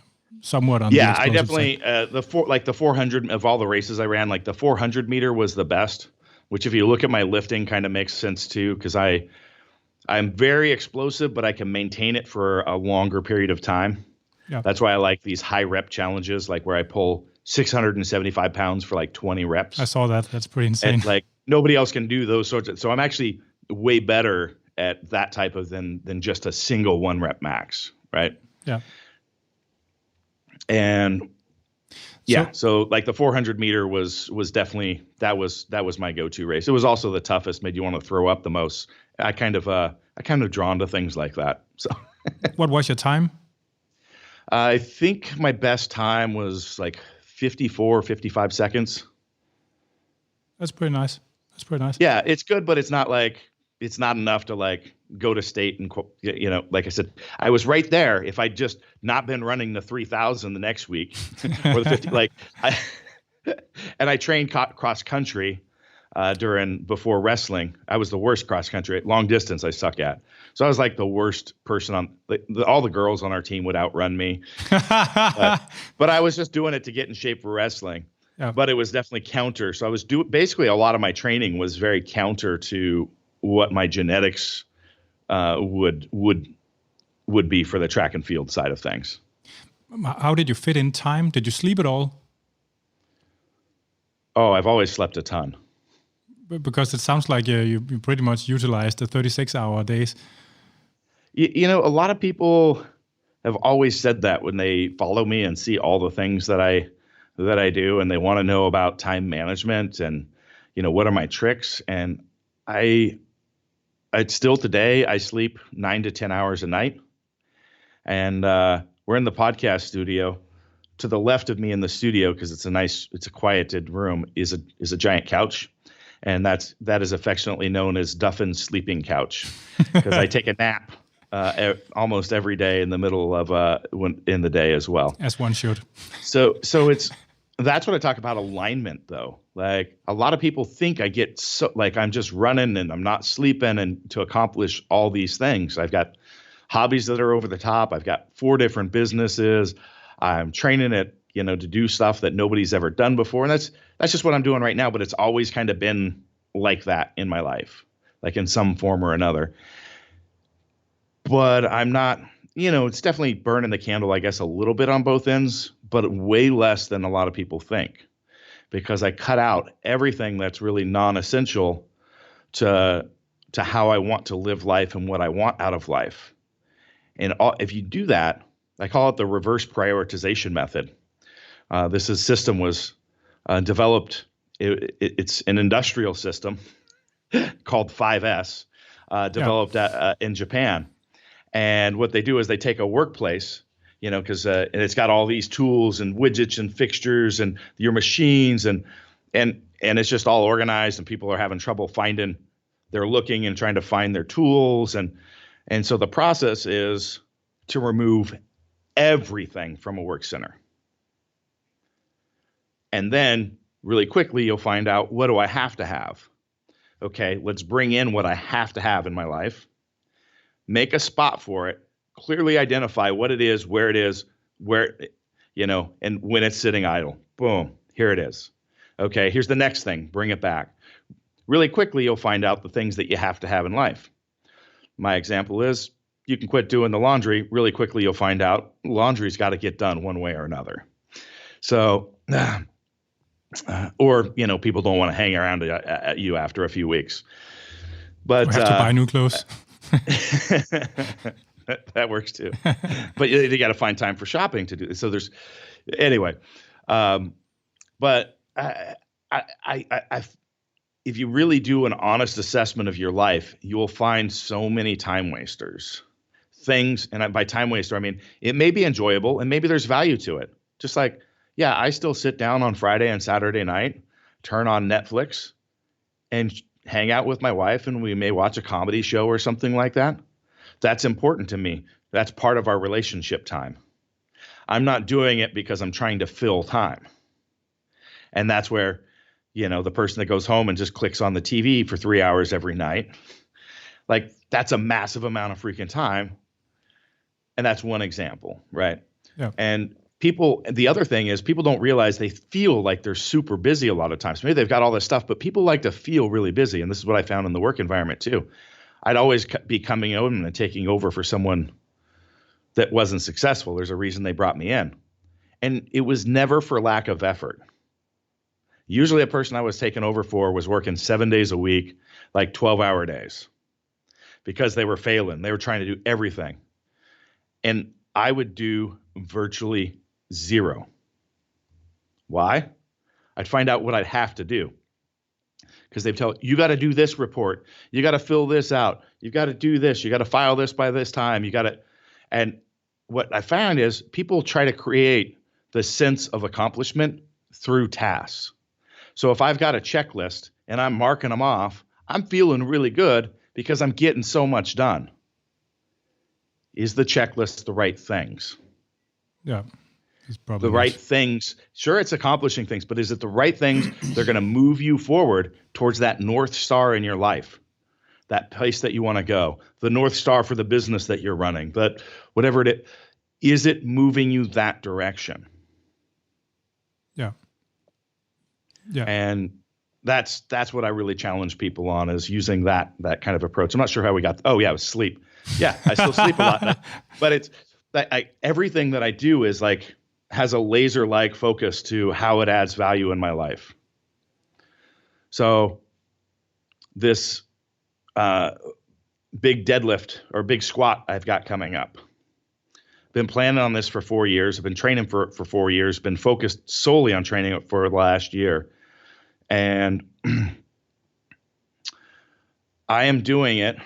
somewhat on. Yeah, the explosive side. The 400 of all the races I ran, like the 400 meter was the best. Which, if you look at my lifting, kind of makes sense too, because I'm very explosive, but I can maintain it for a longer period of time. Yeah. That's why I like these high rep challenges, like where I pull 675 pounds for like 20 reps. I saw that. That's pretty insane. And like nobody else can do those sorts of, so I'm actually way better at that type of than just a single 1 rep max. Right. Yeah. And yeah, so like the 400 meter was definitely, that was my go-to race. It was also the toughest, made you want to throw up the most. I kind of drawn to things like that. So what was your time? I think my best time was like 55 seconds. That's pretty nice. Yeah, it's good, but it's not enough to like go to state and, like I said, I was right there. If I'd just not been running the 3,000 the next week or the 50, and I trained cross country before wrestling. I was the worst cross country. Long distance I suck at. So I was like the worst person on all the girls on our team would outrun me. But I was just doing it to get in shape for wrestling. Yeah. But it was definitely counter. So I was basically a lot of my training was very counter to what my genetics would be for the track and field side of things. How did you fit in time? Did you sleep at all? Oh, I've always slept a ton. Because it sounds like you pretty much utilized the 36-hour days. A lot of people have always said that when they follow me and see all the things that I do, and they want to know about time management and, what are my tricks? And I still today, I sleep 9 to 10 hours a night. And we're in the podcast studio. To the left of me in the studio, because it's a quieted room, is a giant couch. And that is affectionately known as Duffin's sleeping couch, because I take a nap almost every day in the middle of in the day as well. As one should. So that's what I talk about alignment, though. Like a lot of people think I get so like I'm just running and I'm not sleeping and to accomplish all these things. I've got hobbies that are over the top. I've got 4 different businesses. I'm training it, to do stuff that nobody's ever done before. And that's just what I'm doing right now. But it's always kind of been like that in my life, like in some form or another. But I'm not, it's definitely burning the candle, I guess, a little bit on both ends, but way less than a lot of people think, because I cut out everything that's really non-essential to how I want to live life and what I want out of life. And if you do that, I call it the reverse prioritization method. This system was developed. It's an industrial system called 5S, developed in Japan. And what they do is they take a workplace, because and it's got all these tools and widgets and fixtures and your machines and it's just all organized, and people are having trouble finding. They're looking and trying to find their tools, and so the process is to remove everything from a work center. And then really quickly, you'll find out, what do I have to have? Okay, let's bring in what I have to have in my life, make a spot for it, clearly identify what it is, where, and when it's sitting idle. Boom, here it is. Okay, here's the next thing, bring it back. Really quickly, you'll find out the things that you have to have in life. My example is, you can quit doing the laundry. Really quickly, you'll find out laundry's got to get done one way or another. So, or, people don't want to hang around at you after a few weeks. But we have to buy new clothes. That works too. But you got to find time for shopping to do this. So anyway. But if you really do an honest assessment of your life, you will find so many time wasters. Things, and by time waster, I mean, it may be enjoyable and maybe there's value to it. Just like, I still sit down on Friday and Saturday night, turn on Netflix and hang out with my wife, and we may watch a comedy show or something like that. That's important to me. That's part of our relationship time. I'm not doing it because I'm trying to fill time. And that's where, the person that goes home and just clicks on the TV for 3 hours every night, like that's a massive amount of freaking time. And that's one example, right? Yeah. And the other thing is people don't realize they feel like they're super busy a lot of times. Maybe they've got all this stuff, but people like to feel really busy. And this is what I found in the work environment too. I'd always be coming over and taking over for someone that wasn't successful. There's a reason they brought me in. And it was never for lack of effort. Usually a person I was taking over for was working 7 days a week, like 12-hour days, because they were failing. They were trying to do everything. And I would do virtually zero. Why? I'd find out what I'd have to do. Because they'd tell you got to do this report. You got to fill this out. You got to do this. You got to file this by this time. You got to. And what I found is people try to create the sense of accomplishment through tasks. So if I've got a checklist and I'm marking them off, I'm feeling really good because I'm getting so much done. Is the checklist the right things? Yeah. It's probably the right things. Sure, it's accomplishing things, but is it the right things that are going to move you forward towards that North Star in your life, that place that you want to go, the North Star for the business that you're running, that whatever it is it moving you that direction? Yeah. Yeah. And that's what I really challenge people on, is using that kind of approach. I'm not sure how we got. Oh yeah, it was sleep. Yeah, I still sleep a lot, but it's that everything that I do is like has a laser-like focus to how it adds value in my life. So this big deadlift or big squat I've got coming up. Been planning on this for 4 years. I've been training for 4 years, been focused solely on training it for the last year. And I am doing it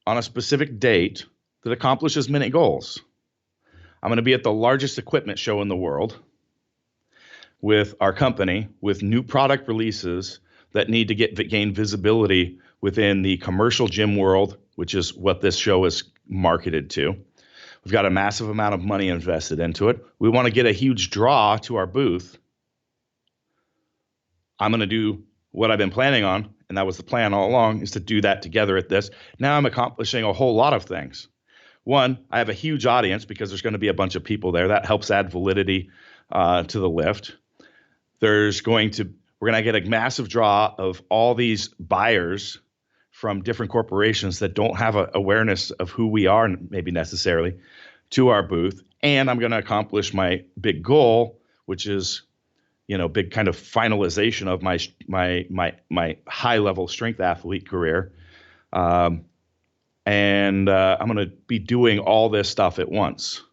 on a specific date that accomplishes many goals. I'm going to be at the largest equipment show in the world with our company, with new product releases that need to gain visibility within the commercial gym world, which is what this show is marketed to. We've got a massive amount of money invested into it. We want to get a huge draw to our booth. I'm going to do what I've been planning on, and that was the plan all along, is to do that together at this. Now I'm accomplishing a whole lot of things. One, I have a huge audience because there's going to be a bunch of people there. That helps add validity to the lift. We're going to get a massive draw of all these buyers from different corporations that don't have an awareness of who we are, maybe necessarily, to our booth. And I'm going to accomplish my big goal, which is, big kind of finalization of my high level strength athlete career. And I'm going to be doing all this stuff at once,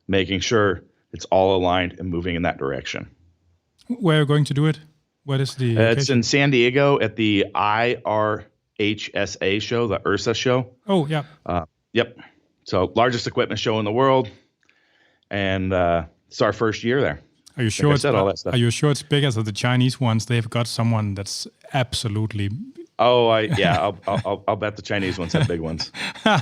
making sure it's all aligned and moving in that direction. Where are you going to do it? What is the It's in San Diego at the IRHSA show, the IRSA show. Oh, yeah. Yep. So largest equipment show in the world. And it's our first year there. Are you sure? All that stuff. Are you sure it's big as the Chinese ones? They've got someone that's absolutely. Oh, I'll bet the Chinese ones have big ones.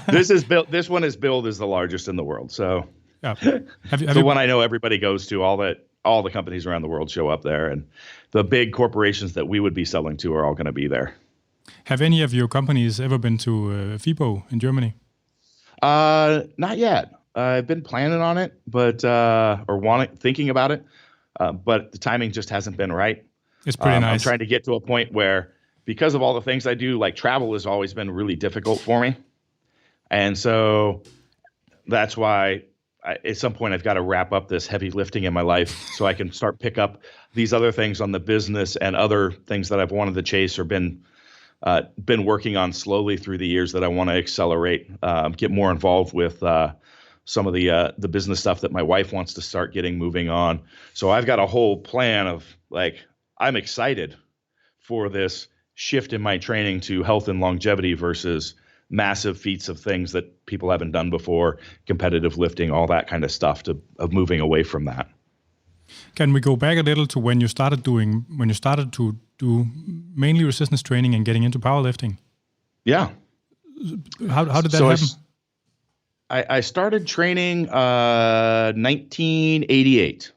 This one is billed as the largest in the world. So yeah, the one I know everybody goes to. All the companies around the world show up there, and the big corporations that we would be selling to are all going to be there. Have any of your companies ever been to FIBO in Germany? Not yet. I've been planning on it, but thinking about it, but the timing just hasn't been right. It's pretty nice. I'm trying to get to a point where, because of all the things I do, like travel has always been really difficult for me, and so that's why at some point I've got to wrap up this heavy lifting in my life so I can start pick up these other things on the business and other things that I've wanted to chase or been working on slowly through the years that I want to accelerate, get more involved with some of the business stuff that my wife wants to start getting moving on. So I've got a whole plan of I'm excited for this shift in my training to health and longevity versus massive feats of things that people haven't done before, competitive lifting, all that kind of stuff, of moving away from that. Can we go back a little to when you started to do mainly resistance training and getting into powerlifting? Yeah. How did that happen? I started training 1988.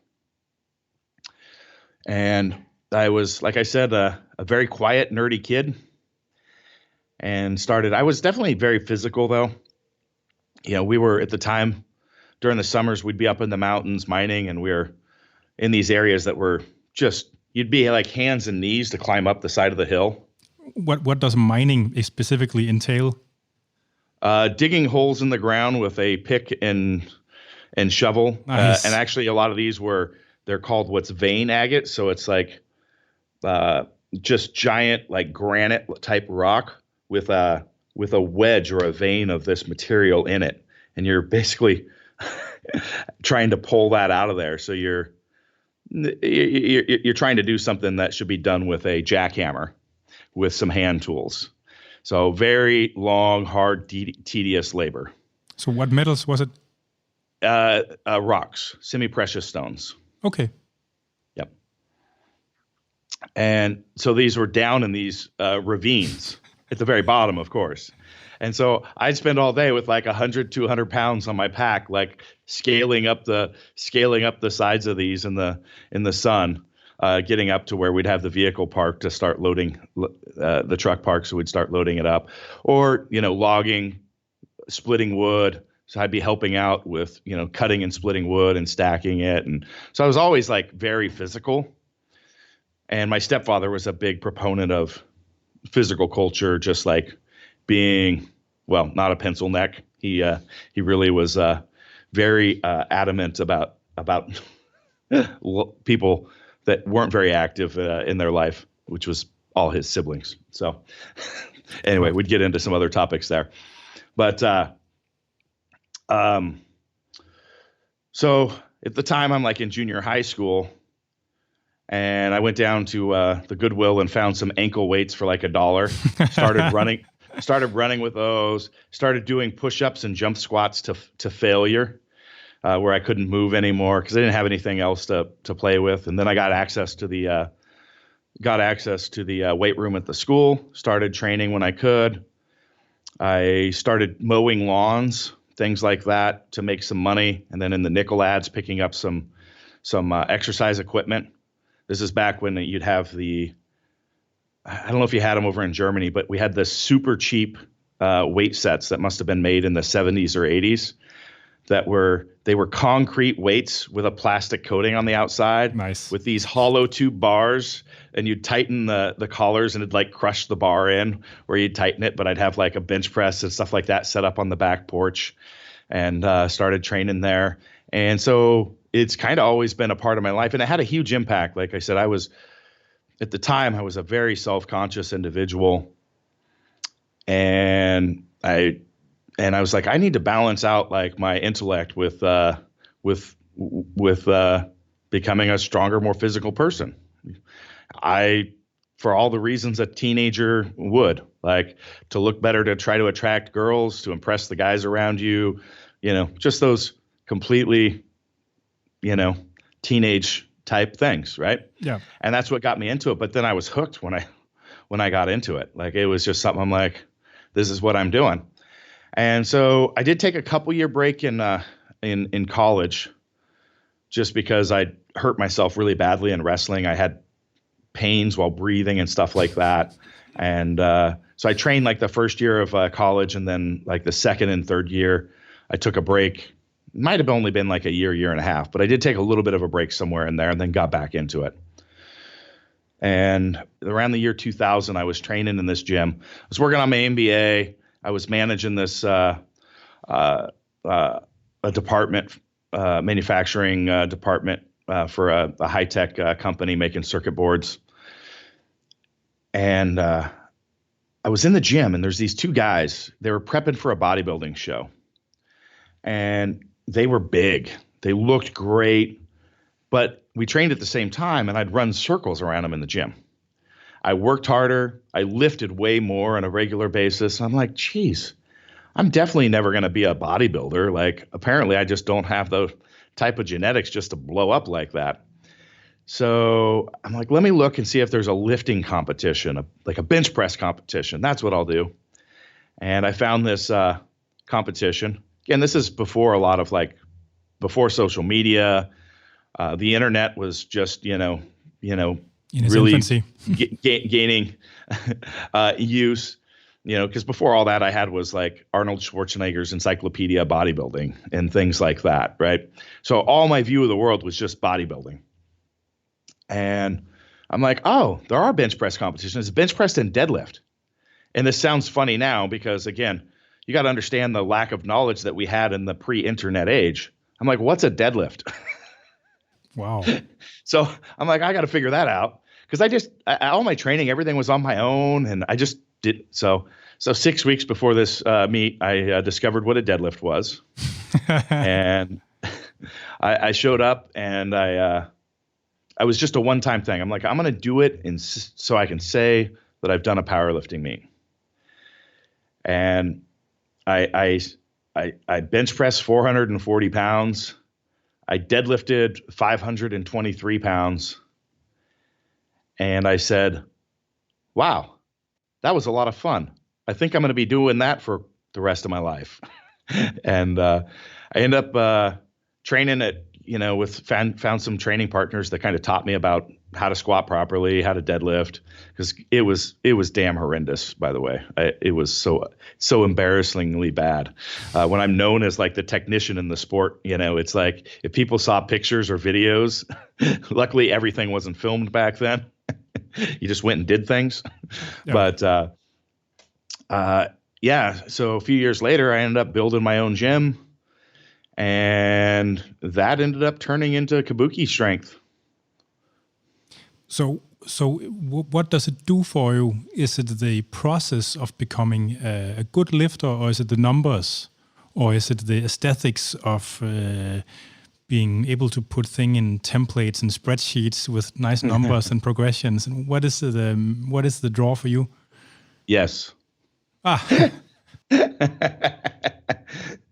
And I was, like I said, a very quiet, nerdy kid. And I was definitely very physical, though. We were, at the time, during the summers, we'd be up in the mountains mining, and we were in these areas that were just, you'd be like hands and knees to climb up the side of the hill. What does mining specifically entail? Digging holes in the ground with a pick and shovel. Nice. And actually, a lot of these they're called what's vein agate. So it's like just giant like granite type rock with a wedge or a vein of this material in it, and you're basically trying to pull that out of there. So you're trying to do something that should be done with a jackhammer with some hand tools. So very long, hard, tedious labor. So what metals was it? Rocks, semi-precious stones. Okay. Yep. And so these were down in these ravines at the very bottom, of course. And so I'd spend all day with like 100, 200 pounds on my pack, like scaling up the sides of these in the sun, getting up to where we'd have the vehicle parked to start loading the truck park. So we'd start loading it up, or, logging, splitting wood. So I'd be helping out with, cutting and splitting wood and stacking it. And so I was always like very physical. And my stepfather was a big proponent of physical culture, just like being, well, not a pencil neck. He really was very adamant about people that weren't very active in their life, which was all his siblings. So anyway, we'd get into some other topics there. But so at the time I'm like in junior high school, and I went down to the Goodwill and found some ankle weights for like $1. Started running with those. Started doing push-ups and jump squats to failure, where I couldn't move anymore because I didn't have anything else to play with. And then I got access to the weight room at the school. Started training when I could. I started mowing lawns, things like that, to make some money. And then in the nickel ads, picking up some exercise equipment. This is back when you'd have I don't know if you had them over in Germany, but we had the super cheap weight sets that must have been made in the 70s or 80s. They were concrete weights with a plastic coating on the outside. Nice. With these hollow tube bars, and you'd tighten the collars and it'd like crush the bar in where you'd tighten it. But I'd have like a bench press and stuff like that set up on the back porch, and started training there. And so it's kind of always been a part of my life, and it had a huge impact. Like I said, at the time I was a very self-conscious individual, and I was like, I need to balance out like my intellect with becoming a stronger, more physical person. For all the reasons a teenager would, like to look better, to try to attract girls, to impress the guys around you, just those completely, teenage type things. Right. Yeah. And that's what got me into it. But then I was hooked when I got into it. Like, it was just something I'm like, this is what I'm doing. And so I did take a couple year break in college, just because I hurt myself really badly in wrestling. I had pains while breathing and stuff like that. And so I trained like the first year of college, and then like the second and third year, I took a break. It might have only been like a year and a half, but I did take a little bit of a break somewhere in there, and then got back into it. And around the year 2000, I was training in this gym. I was working on my MBA. I was managing this a department, manufacturing department for a high-tech company making circuit boards. And I was in the gym, and there's these two guys. They were prepping for a bodybuilding show. And they were big. They looked great. But we trained at the same time, and I'd run circles around them in the gym. I worked harder. I lifted way more on a regular basis. I'm like, geez, I'm definitely never going to be a bodybuilder. Like, apparently I just don't have the type of genetics just to blow up like that. So I'm like, let me look and see if there's a lifting competition, like a bench press competition. That's what I'll do. And I found this competition. Again, this is before before social media. The internet was just, in its really infancy. Gaining use, because before all that I had was like Arnold Schwarzenegger's Encyclopedia Bodybuilding and things like that, right? So all my view of the world was just bodybuilding. And I'm like, oh, there are bench press competitions. It's bench press and deadlift. And this sounds funny now because, again, you got to understand the lack of knowledge that we had in the pre-internet age. I'm like, what's a deadlift? Wow. So I'm like, I got to figure that out, because all my training, everything was on my own, and I just did. So 6 weeks before this meet, I discovered what a deadlift was, and I showed up, and I was just a one-time thing. I'm like, I'm going to do it so I can say that I've done a powerlifting meet. And I bench pressed 440 pounds. I deadlifted 523 pounds. And I said, wow, that was a lot of fun. I think I'm going to be doing that for the rest of my life. And I end up training at, found some training partners that kind of taught me about how to squat properly, how to deadlift, because it was damn horrendous, by the way. It was so embarrassingly bad. When I'm known as like the technician in the sport, it's like if people saw pictures or videos, luckily everything wasn't filmed back then. You just went and did things. Yeah. But so a few years later, I ended up building my own gym, and that ended up turning into Kabuki strength. So what does it do for you? Is it the process of becoming a good lifter, or is it the numbers, or is it the aesthetics of being able to put things in templates and spreadsheets with nice numbers and progressions? And what is the draw for you? Yes.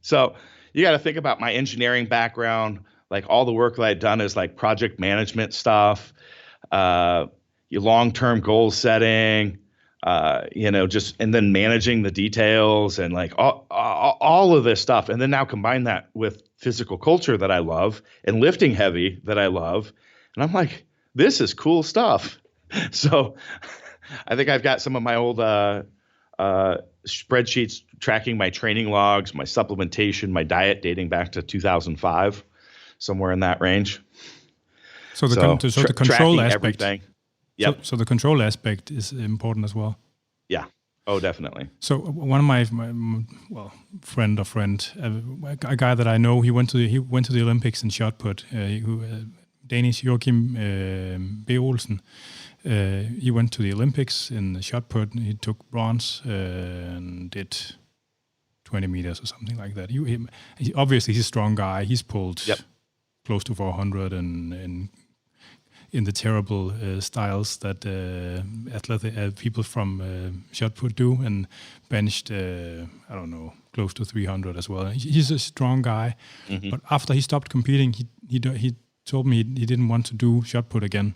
So you got to think about my engineering background. Like all the work that I'd done is like project management stuff, your long-term goal setting, and then managing the details and like all of this stuff. And then now combine that with physical culture that I love and lifting heavy that I love. And I'm like, this is cool stuff. So I think I've got some of my old spreadsheets tracking my training logs, my supplementation, my diet dating back to 2005, somewhere in that range. So the control aspect. Everything. Yep. So the control aspect is important as well. Yeah. Oh, definitely. So one of my friend, a guy that I know, he went to the Olympics in shot put. Danish Joachim B. Olsen. He went to the Olympics in shot put. He took bronze and did 20 meters or something like that. He obviously he's a strong guy. He's pulled close to 400 and in the terrible styles that athletic people from shot put do, and benched close to 300 as well. He's a strong guy, but after he stopped competing, he told me he didn't want to do shot put again,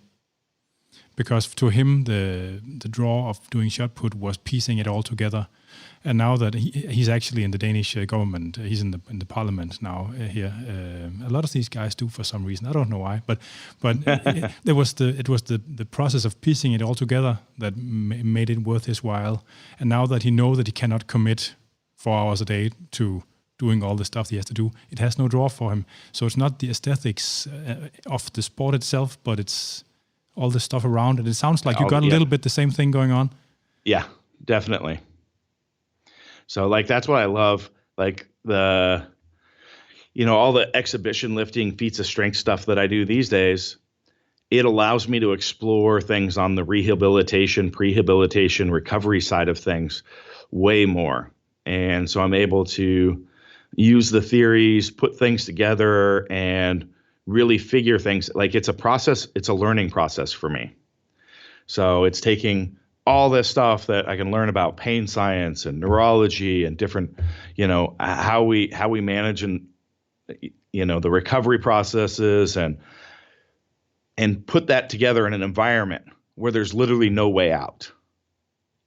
because to him the draw of doing shot put was piecing it all together. And now that he's actually in the Danish government, he's in the parliament now here. A lot of these guys do for some reason. I don't know why, but it was the process of piecing it all together that made it worth his while. And now that he knows that he cannot commit 4 hours a day to doing all the stuff he has to do, it has no draw for him. So it's not the aesthetics of the sport itself, but it's all the stuff around it. It sounds like you got a little bit the same thing going on. Yeah, definitely. So like, that's what I love. Like all the exhibition lifting, feats of strength stuff that I do these days, it allows me to explore things on the rehabilitation, prehabilitation, recovery side of things way more. And so I'm able to use the theories, put things together, and really figure things. Like, it's a process. It's a learning process for me. So it's taking all this stuff that I can learn about pain science and neurology and different, how we manage and, the recovery processes, and put that together in an environment where there's literally no way out.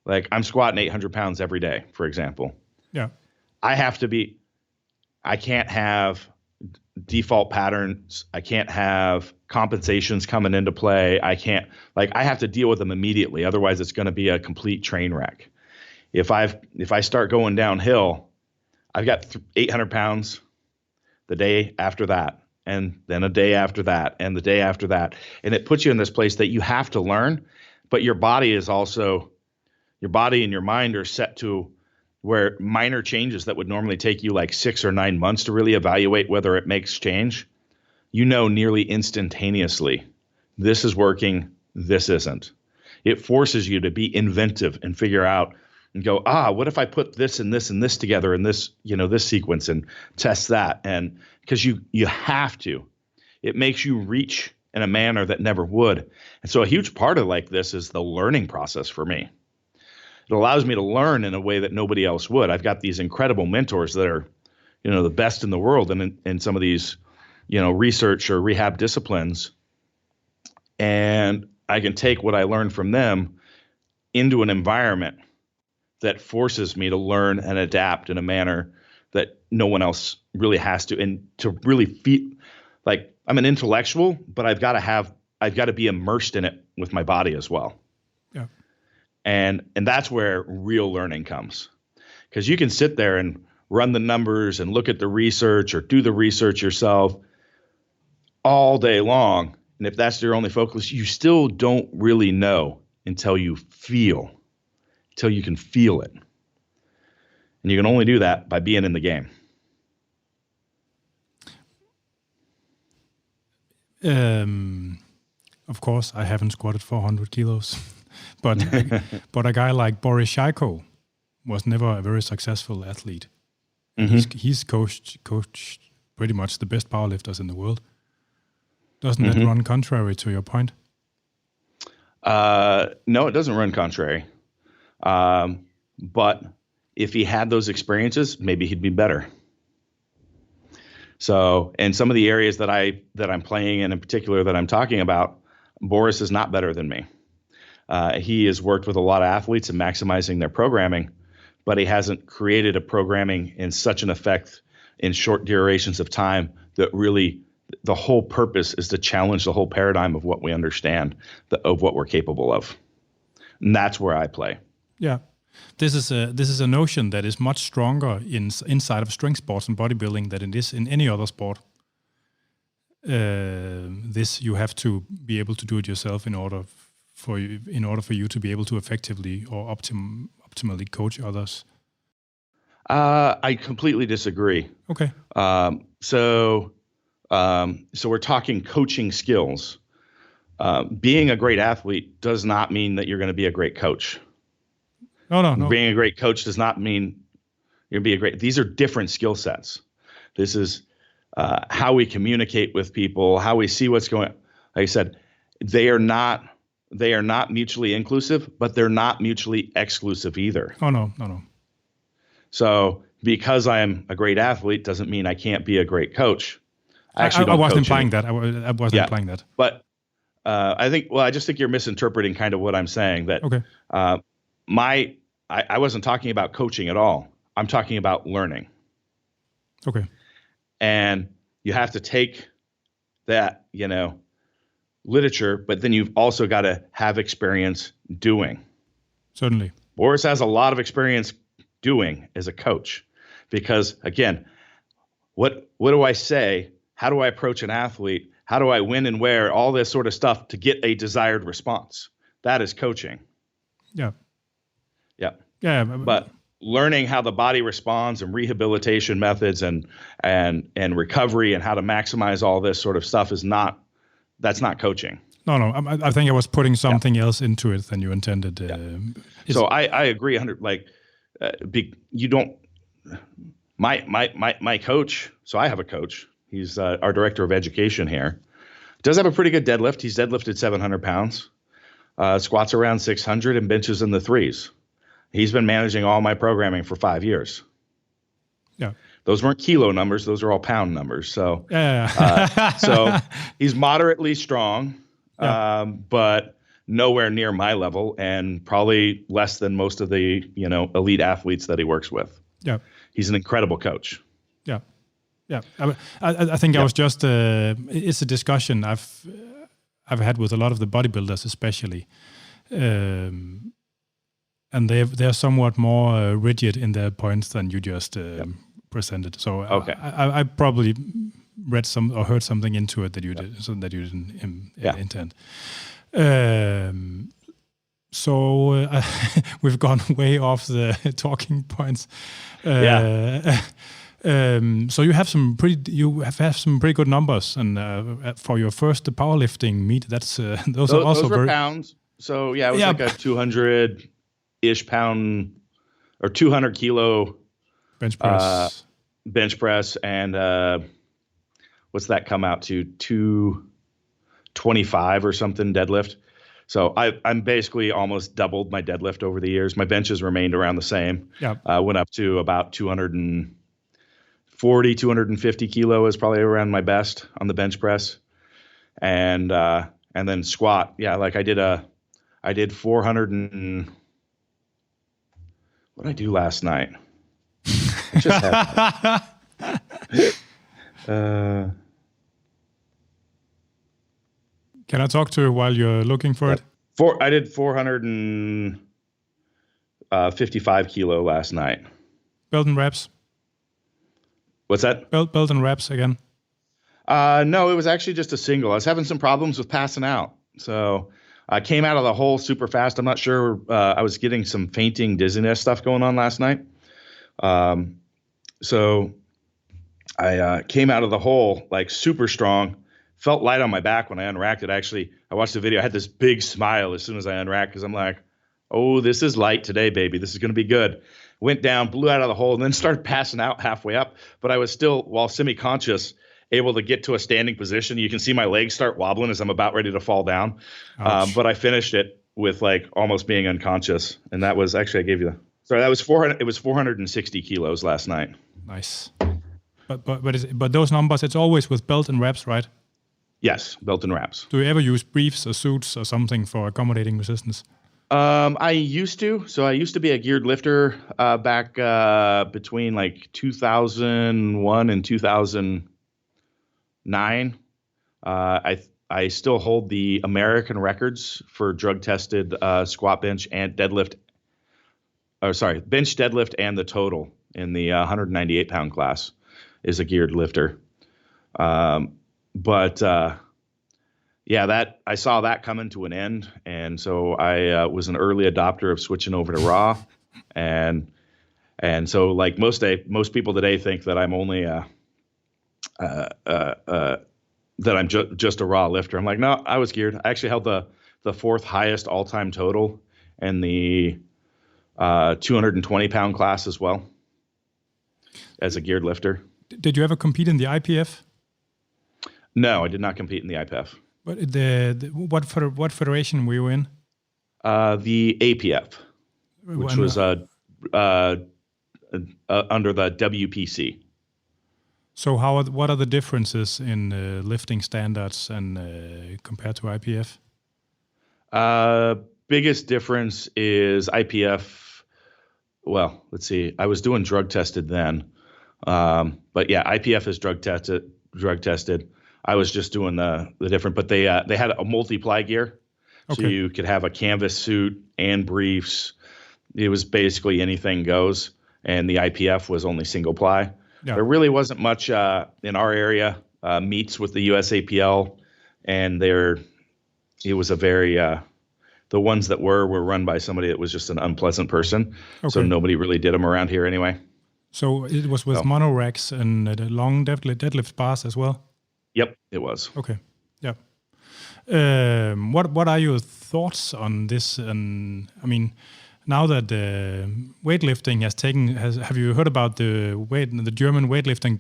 Like, I'm squatting 800 pounds every day, for example. Yeah. I can't have default patterns. I can't have compensations coming into play. I have to deal with them immediately. Otherwise, it's going to be a complete train wreck. If I start going downhill, I've got 800 pounds the day after that, and then a day after that, and the day after that. And it puts you in this place that you have to learn, but your body and your mind are set to where minor changes that would normally take you like 6 or 9 months to really evaluate whether it makes change, you know nearly instantaneously, this is working, this isn't. It forces you to be inventive and figure out and go, what if I put this and this and this together in this, this sequence and test that? And because you have to. It makes you reach in a manner that never would. And so a huge part of like this is the learning process for me. It allows me to learn in a way that nobody else would. I've got these incredible mentors that are, the best in the world in some of these, research or rehab disciplines. And I can take what I learned from them into an environment that forces me to learn and adapt in a manner that no one else really has to. And to really feel like I'm an intellectual, but I've got to be immersed in it with my body as well. Yeah. And that's where real learning comes, because you can sit there and run the numbers and look at the research or do the research yourself all day long. And if that's your only focus, you still don't really know until you can feel it. And you can only do that by being in the game. Of course, I haven't squatted 400 kilos. But a guy like Boris Shaiko was never a very successful athlete. Mm-hmm. He's coached pretty much the best powerlifters in the world. Doesn't that run contrary to your point? No, it doesn't run contrary. But if he had those experiences, maybe he'd be better. So in some of the areas that I'm playing in particular that I'm talking about, Boris is not better than me. He has worked with a lot of athletes in maximizing their programming, but he hasn't created a programming in such an effect in short durations of time that really the whole purpose is to challenge the whole paradigm of what we understand, of what we're capable of. And that's where I play. Yeah. This is a notion that is much stronger inside of strength sports and bodybuilding than it is in any other sport. You have to be able to do it yourself in order for you to be able to effectively or optimally coach others. I completely disagree. Okay. So we're talking coaching skills. Being a great athlete does not mean that you're going to be a great coach. No. Being a great coach does not mean you're going to be a great. These are different skill sets. This is how we communicate with people, how we see what's going on. Like I said, they are not mutually inclusive, but they're not mutually exclusive either. Oh, no. So because I am a great athlete doesn't mean I can't be a great coach. I wasn't implying that. I wasn't implying that. But I just think you're misinterpreting kind of what I'm saying. That okay. I wasn't talking about coaching at all. I'm talking about learning. Okay. And you have to take that, literature, but then you've also got to have experience doing. Certainly. Boris has a lot of experience doing as a coach, because again, what do I say? How do I approach an athlete? How do I win and where? All this sort of stuff to get a desired response. That is coaching. Yeah. Yeah. Yeah. But learning how the body responds and rehabilitation methods and recovery and how to maximize all this sort of stuff that's not coaching. No. I think I was putting something else into it than you intended. So I agree 100. Like, you don't. My coach. So I have a coach. He's our director of education here. Does have a pretty good deadlift. He's deadlifted 700 pounds, squats around 600, and benches in the 3s. He's been managing all my programming for 5 years. Yeah. Those weren't kilo numbers. Those are all pound numbers. So, so he's moderately strong, yeah. But nowhere near my level, and probably less than most of the, elite athletes that he works with. Yeah. He's an incredible coach. Yeah. Yeah. I think I was just, it's a discussion I've had with a lot of the bodybuilders, especially. And they're somewhat more rigid in their points than you just presented. So okay. I probably read or heard something into it that you did, so that you didn't intend. So we've gone way off the talking points. So you have some pretty good numbers, and for your first powerlifting meet, that's those are also those were pounds. So it was like a 200-ish pound or 200 kilo bench press, and what's that come out to? 225 or something deadlift. So I'm basically almost doubled my deadlift over the years. My benches remained around the same. Went up to about 240, 250 kilo is probably around my best on the bench press. And then squat. Yeah, like I did 400 and what did I do last night? I just had Can I talk to you while you're looking for it? I did 455 kilo last night. Belt and reps? What's that? Belt and reps again? No, it was actually just a single. I was having some problems with passing out. So I came out of the hole super fast. I'm not sure. I was getting some fainting, dizziness stuff going on last night. So I came out of the hole like super strong. Felt light on my back when I unracked it. Actually, I watched the video. I had this big smile as soon as I unracked because I'm like, oh, this is light today, baby. This is going to be good. Went down, blew out of the hole, and then started passing out halfway up. But I was still, while semi-conscious, able to get to a standing position. You can see my legs start wobbling as I'm about ready to fall down. But I finished it with like almost being unconscious. And that was actually, I gave you that was 400. It was 460 kilos last night. Nice. But those numbers, it's always with belt and reps, right? Yes, belt and wraps. Do you ever use briefs or suits or something for accommodating resistance? I used to. So I used to be a geared lifter back between like 2001 and 2009. I still hold the American records for drug-tested squat, bench, and deadlift. Bench, deadlift, and the total in the 198-pound class is a geared lifter. But that I saw that coming to an end, and so I was an early adopter of switching over to raw, and so like most people today think that I'm only that I'm just a raw lifter. I'm like, no, I was geared. I actually held the fourth highest all-time total in the 220-pound class as well as a geared lifter. Did you ever compete in the IPF? No, I did not compete in the IPF. But what federation were you in? The APF, which was under the WPC. So what are the differences in lifting standards and compared to IPF? Biggest difference is IPF. Well, let's see. I was doing drug tested then, but yeah, IPF is drug tested. I was just doing the different, but they had a multi-ply gear, so you could have a canvas suit and briefs. It was basically anything goes, and the IPF was only single ply. Yeah. There really wasn't much in our area meets with the USAPL, and it was a very the ones that were run by somebody that was just an unpleasant person. So nobody really did them around here anyway. So it was with monoracks and the long deadlift bars as well. Yep, it was. Okay. Yeah. What are your thoughts on this? And I mean, now that weightlifting have you heard about the German weightlifting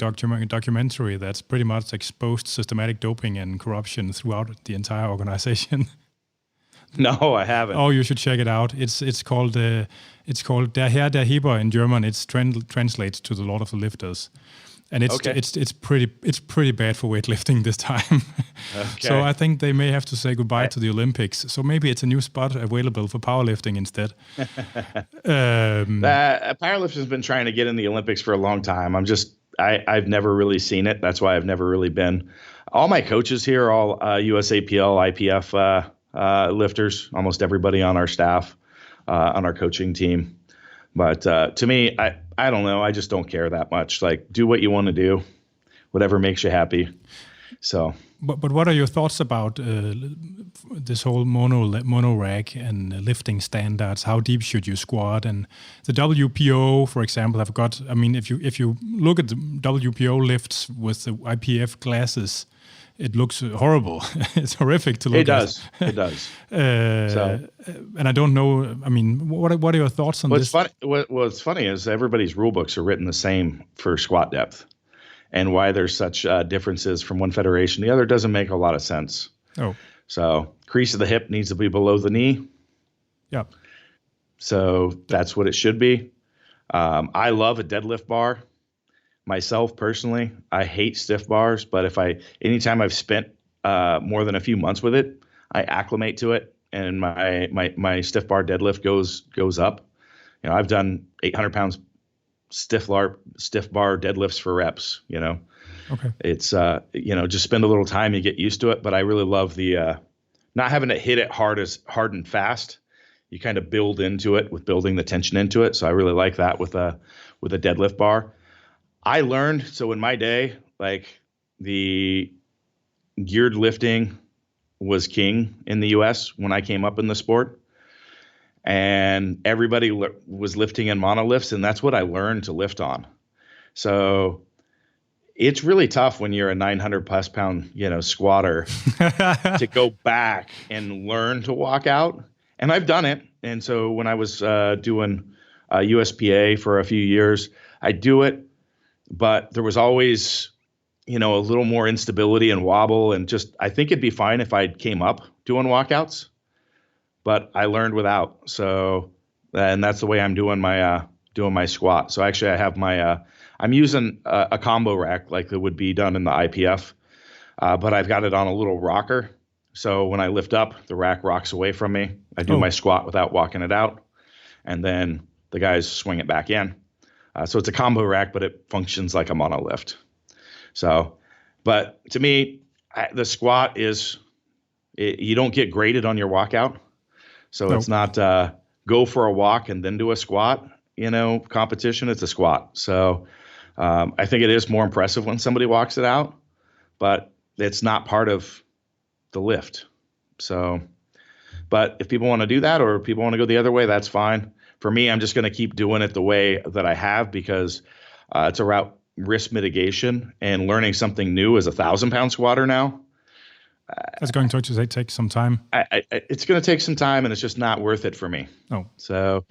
documentary that's pretty much exposed systematic doping and corruption throughout the entire organization? No, I haven't. Oh, you should check it out. It's called Der Herr der Heber in German. It translates to the Lord of the Lifters. And it's pretty bad for weightlifting this time. So I think they may have to say goodbye to the Olympics. So maybe it's a new spot available for powerlifting instead. Powerlifting has been trying to get in the Olympics for a long time. I've never really seen it. That's why I've never really been. All my coaches here are all USAPL, IPF lifters. Almost everybody on our staff, on our coaching team. But to me, I don't know. I just don't care that much. Like, do what you want to do, whatever makes you happy. So, but what are your thoughts about this whole mono rack and lifting standards? How deep should you squat? And the WPO, for example, have got. I mean, if you look at the WPO lifts with the IPF glasses, it looks horrible. It's horrific to look at. It does. And I don't know. I mean, what are your thoughts on this? What's funny is everybody's rule books are written the same for squat depth. And why there's such differences from one federation to the other doesn't make a lot of sense. Oh. So crease of the hip needs to be below the knee. Yeah. So that's what it should be. I love a deadlift bar. Myself personally, I hate stiff bars, but anytime I've spent more than a few months with it, I acclimate to it, and my stiff bar deadlift goes up. You know, I've done 800 pounds stiff bar deadlifts for reps. You know, okay. It's just spend a little time, you get used to it. But I really love the not having to hit it hard and fast. You kind of build into it with building the tension into it. So I really like that with a deadlift bar. I learned, so in my day, like the geared lifting was king in the US when I came up in the sport. And everybody was lifting in monolifts, and that's what I learned to lift on. So it's really tough when you're a 900 plus pound, squatter to go back and learn to walk out. And I've done it. And so when I was doing USPA for a few years, I do it. But there was always, a little more instability and wobble, and I think it'd be fine if I came up doing walkouts, but I learned without. So, and that's the way I'm doing my squat. So actually I have I'm using a combo rack like that would be done in the IPF, but I've got it on a little rocker. So when I lift up, the rack rocks away from me. I do my squat without walking it out, and then the guys swing it back in. So it's a combo rack, but it functions like a monolift. So, but to me, the squat you don't get graded on your walkout. So It's not go for a walk and then do a squat, competition. It's a squat. So I think it is more impressive when somebody walks it out, but it's not part of the lift. So, but if people want to do that, or if people want to go the other way, that's fine. For me, I'm just going to keep doing it the way that I have, because it's about risk mitigation, and learning something new as a 1,000-pound squatter now. That's going to take some time. It's going to take some time, and it's just not worth it for me. Oh. So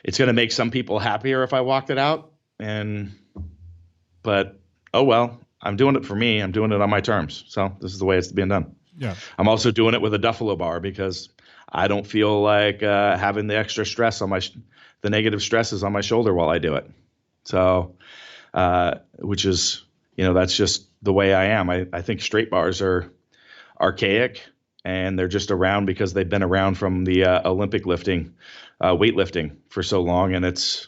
it's going to make some people happier if I walked it out. But oh well, I'm doing it for me. I'm doing it on my terms. So this is the way it's being done. Yeah. I'm also doing it with a Duffalo bar because I don't feel like having the extra stress on the negative stresses on my shoulder while I do it. So, which is, that's just the way I am. I think straight bars are archaic, and they're just around because they've been around from the Olympic lifting, weightlifting for so long. And it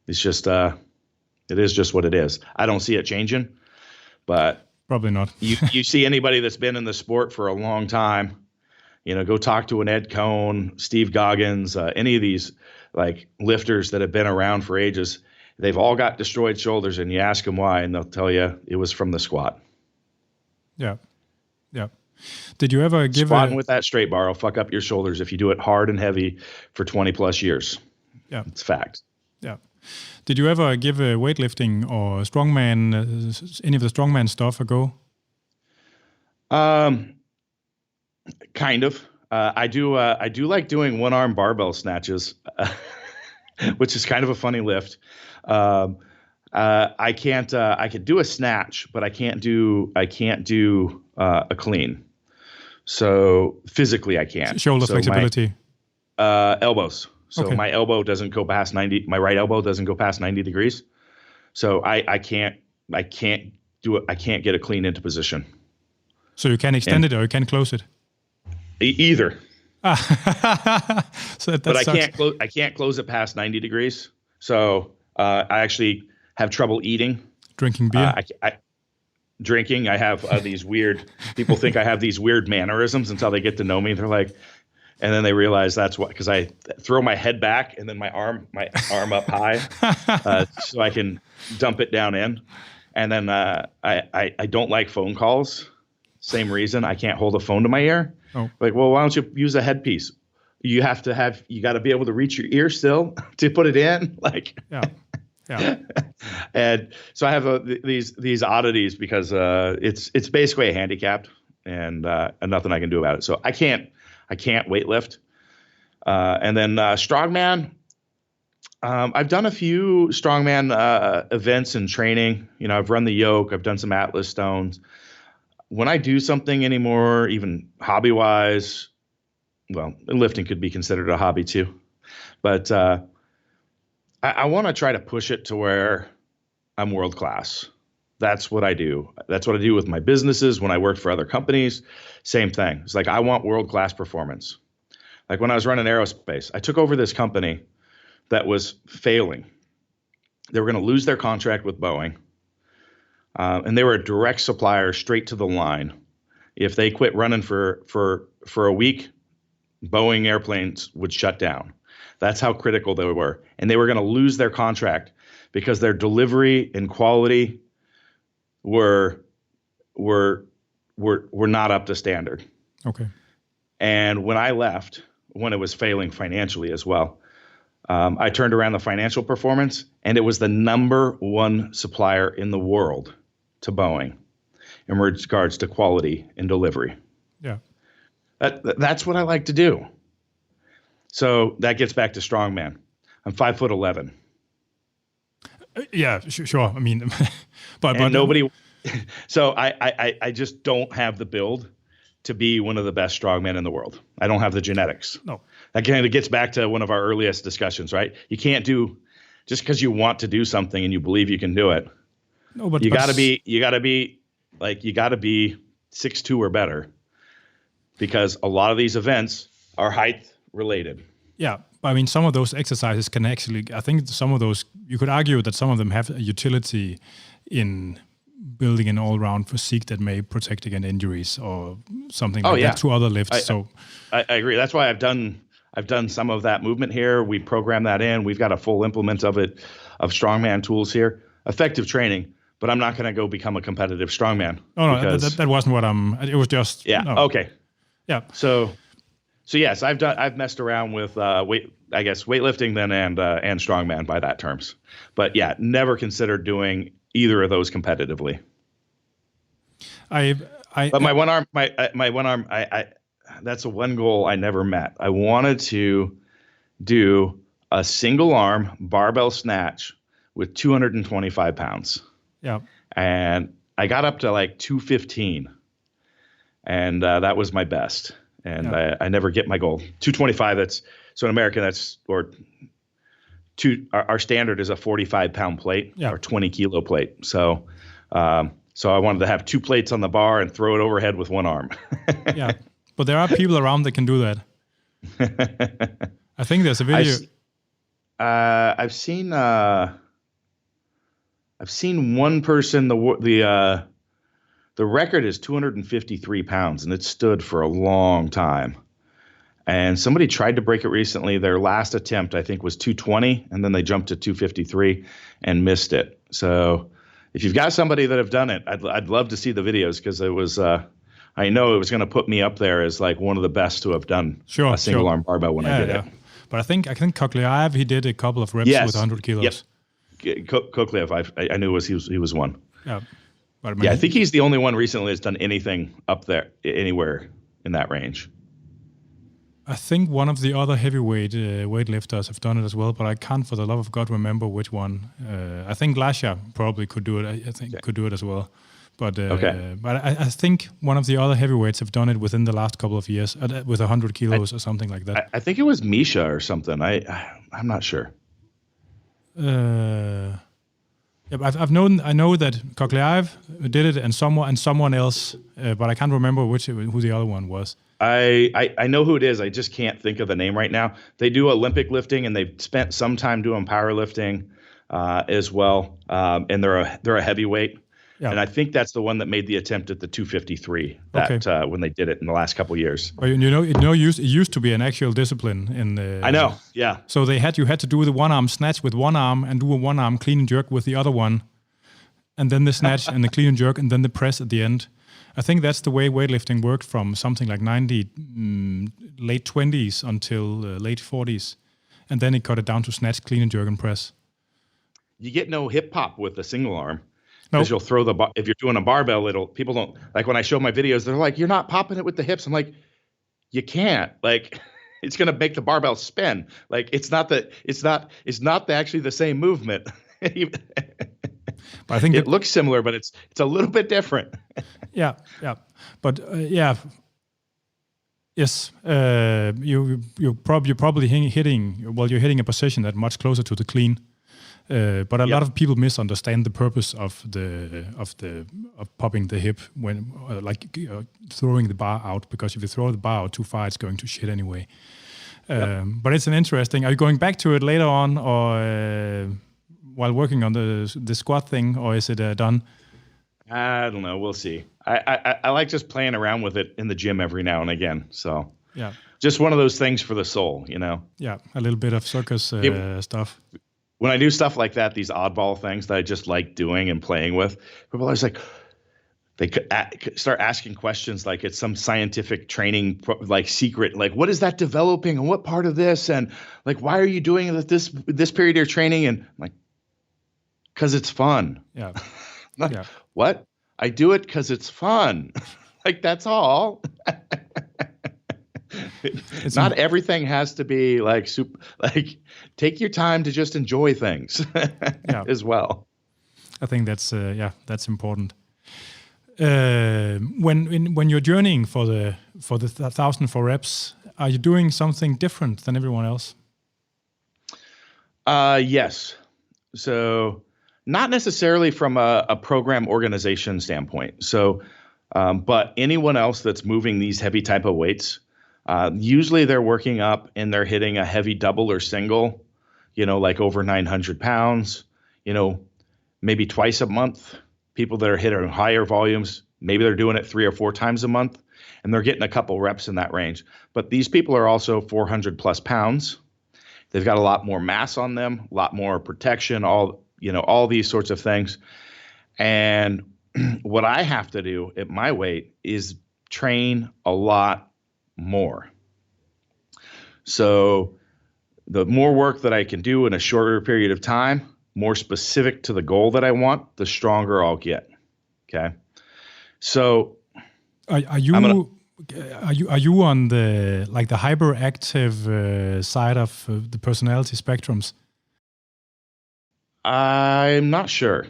is just what it is. I don't see it changing, but probably not. you see anybody that's been in the sport for a long time, go talk to an Ed Cohn, Steve Goggins, any of these like lifters that have been around for ages. They've all got destroyed shoulders, and you ask them why, and they'll tell you it was from the squat. Yeah. Yeah. Did you ever give Squatting with that straight bar will fuck up your shoulders if you do it hard and heavy for 20 plus years. Yeah. It's fact. Yeah. Did you ever give weightlifting or strongman, any of the strongman stuff a go? Kind of. I do like doing one-arm barbell snatches, which is kind of a funny lift. I could do a snatch, but I can't do a clean. So physically I can't. Shoulder flexibility. Elbows. So Okay. my elbow doesn't go past 90. My right elbow doesn't go past 90 degrees. So I can't do it. I can't get a clean into position. So you can extend it or you can close it. Either. So that But sucks. I can't close it past 90 degrees. So I actually have trouble eating. Drinking beer. Drinking. I have these weird. People think I have these weird mannerisms until they get to know me. They're like, and then they realize that's what, because I throw my head back and then my arm up high, so I can dump it down in. And then I don't like phone calls Same reason. I can't hold a phone to my ear. Oh. Like, well, why don't you use a headpiece? You got to be able to reach your ear still to put it in. Like, yeah. And so I have these oddities because it's basically a handicap and nothing I can do about it. So I can't weightlift. And then strongman. I've done a few strongman events and training. You know, I've run the yoke. I've done some Atlas stones. When I do something anymore, even hobby-wise, well, lifting could be considered a hobby too. But I want to try to push it to where I'm world-class. That's what I do. That's what I do with my businesses. When I worked for other companies, same thing. It's like I want world-class performance. Like when I was running aerospace, I took over this company that was failing. They were going to lose their contract with Boeing. And they were a direct supplier straight to the line. If they quit running for a week, Boeing airplanes would shut down. That's how critical they were. And they were going to lose their contract because their delivery and quality were not up to standard. Okay. And when I left, when it was failing financially as well, I turned around the financial performance, and it was the number one supplier in the world to Boeing in regards to quality and delivery. Yeah. That's what I like to do. So that gets back to strongman. I'm 5'11". Yeah, sure. I mean, but nobody. So I just don't have the build to be one of the best strongmen in the world. I don't have the genetics. No. That kind of gets back to one of our earliest discussions, right? You can't do just because you want to do something and you believe you can do it. No, but you got to be 6'2" or better, because a lot of these events are height related. Yeah, I mean, some of those exercises can actually, I think some of those, you could argue that some of them have a utility in building an all-round physique that may protect against injuries or something like that to other lifts. I agree. That's why I've done some of that movement here. We program that in. We've got a full implement of it, of strongman tools here. Effective training, but I'm not going to go become a competitive strongman. No, that wasn't what it was just. Yeah. No. Okay. Yeah. So yes, I've messed around with weightlifting then and strongman by that terms. But yeah, never considered doing either of those competitively. But my one arm, that's a one goal I never met. I wanted to do a single arm barbell snatch with 225 pounds. Yeah. And I got up to like 215, and that was my best. And I never get my goal. 225. So in American, our standard is a 45-pound plate or 20-kilo plate. So I wanted to have 2 plates on the bar and throw it overhead with one arm. Yeah, but there are people around that can do that. I think there's a video. I've seen one person. The record is 253 pounds, and it stood for a long time. And somebody tried to break it recently. Their last attempt, I think, was 220, and then they jumped to 253 and missed it. So if you've got somebody that have done it, I'd love to see the videos, because it was I know it was going to put me up there as like one of the best to have done a single arm barbell when I did it. But I think Koklyaev, he did a couple of reps with 100 kilos. Yep. Koklyaev, I knew he was one. Yeah. But I think he's the only one recently that's done anything up there, anywhere in that range. I think one of the other heavyweight weightlifters have done it as well, but I can't for the love of God remember which one. I think Lasha probably could do it. I think could do it as well. But but I think one of the other heavyweights have done it within the last couple of years with 100 kilos or something like that. I think it was Misha or something. I'm not sure. Yeah, but I know that Koklyaev did it and someone else, but I can't remember who the other one was. I know who it is. I just can't think of the name right now. They do Olympic lifting, and they've spent some time doing powerlifting as well. And they're a heavyweight. Yeah. And I think that's the one that made the attempt at the 253 when they did it in the last couple of years. Well, it used to be an actual discipline in the. I know, yeah. So you had to do the one arm snatch with one arm and do a one arm clean and jerk with the other one, and then the snatch and the clean and jerk and then the press at the end. I think that's the way weightlifting worked from something like late 20s until late 40s. And then it cut it down to snatch, clean and jerk and press. You get no hip hop with a single arm. Nope. Because you'll throw if you're doing a barbell, people don't, like when I show my videos, they're like, you're not popping it with the hips. I'm like, you can't, like, it's going to make the barbell spin. Like, it's not actually the same movement. But I think it looks similar, but it's a little bit different. Yeah. But yes, you're probably hitting a position that's much closer to the clean. But a lot of people misunderstand the purpose of popping the hip when throwing the bar out, because if you throw the bar out too far, it's going to shit anyway. But it's an interesting. Are you going back to it later on, or while working on the squat thing, or is it done? I don't know. We'll see. I like just playing around with it in the gym every now and again. So just one of those things for the soul, you know. Yeah, a little bit of circus stuff. When I do stuff like that, these oddball things that I just like doing and playing with, people are always like, they start asking questions like it's some scientific training, like secret, like what is that developing and what part of this, and like why are you doing this period of your training? And I'm like, because it's fun. Yeah. What? I do it because it's fun. Like that's all. Not everything has to be like super. Like, take your time to just enjoy things as well. I think that's important. When you're journeying for the 1,004 reps, are you doing something different than everyone else? Yes. So not necessarily from a program organization standpoint. So, but anyone else that's moving these heavy type of weights. Usually they're working up and they're hitting a heavy double or single, like over 900 pounds, maybe twice a month. People that are hitting higher volumes, maybe they're doing it 3 or 4 times a month, and they're getting a couple reps in that range. But these people are also 400 plus pounds. They've got a lot more mass on them, a lot more protection, all these sorts of things. And what I have to do at my weight is train a lot more. So the more work that I can do in a shorter period of time, more specific to the goal that I want, the stronger I'll get. Okay. So are you on the hyperactive side of the personality spectrums? I'm not sure.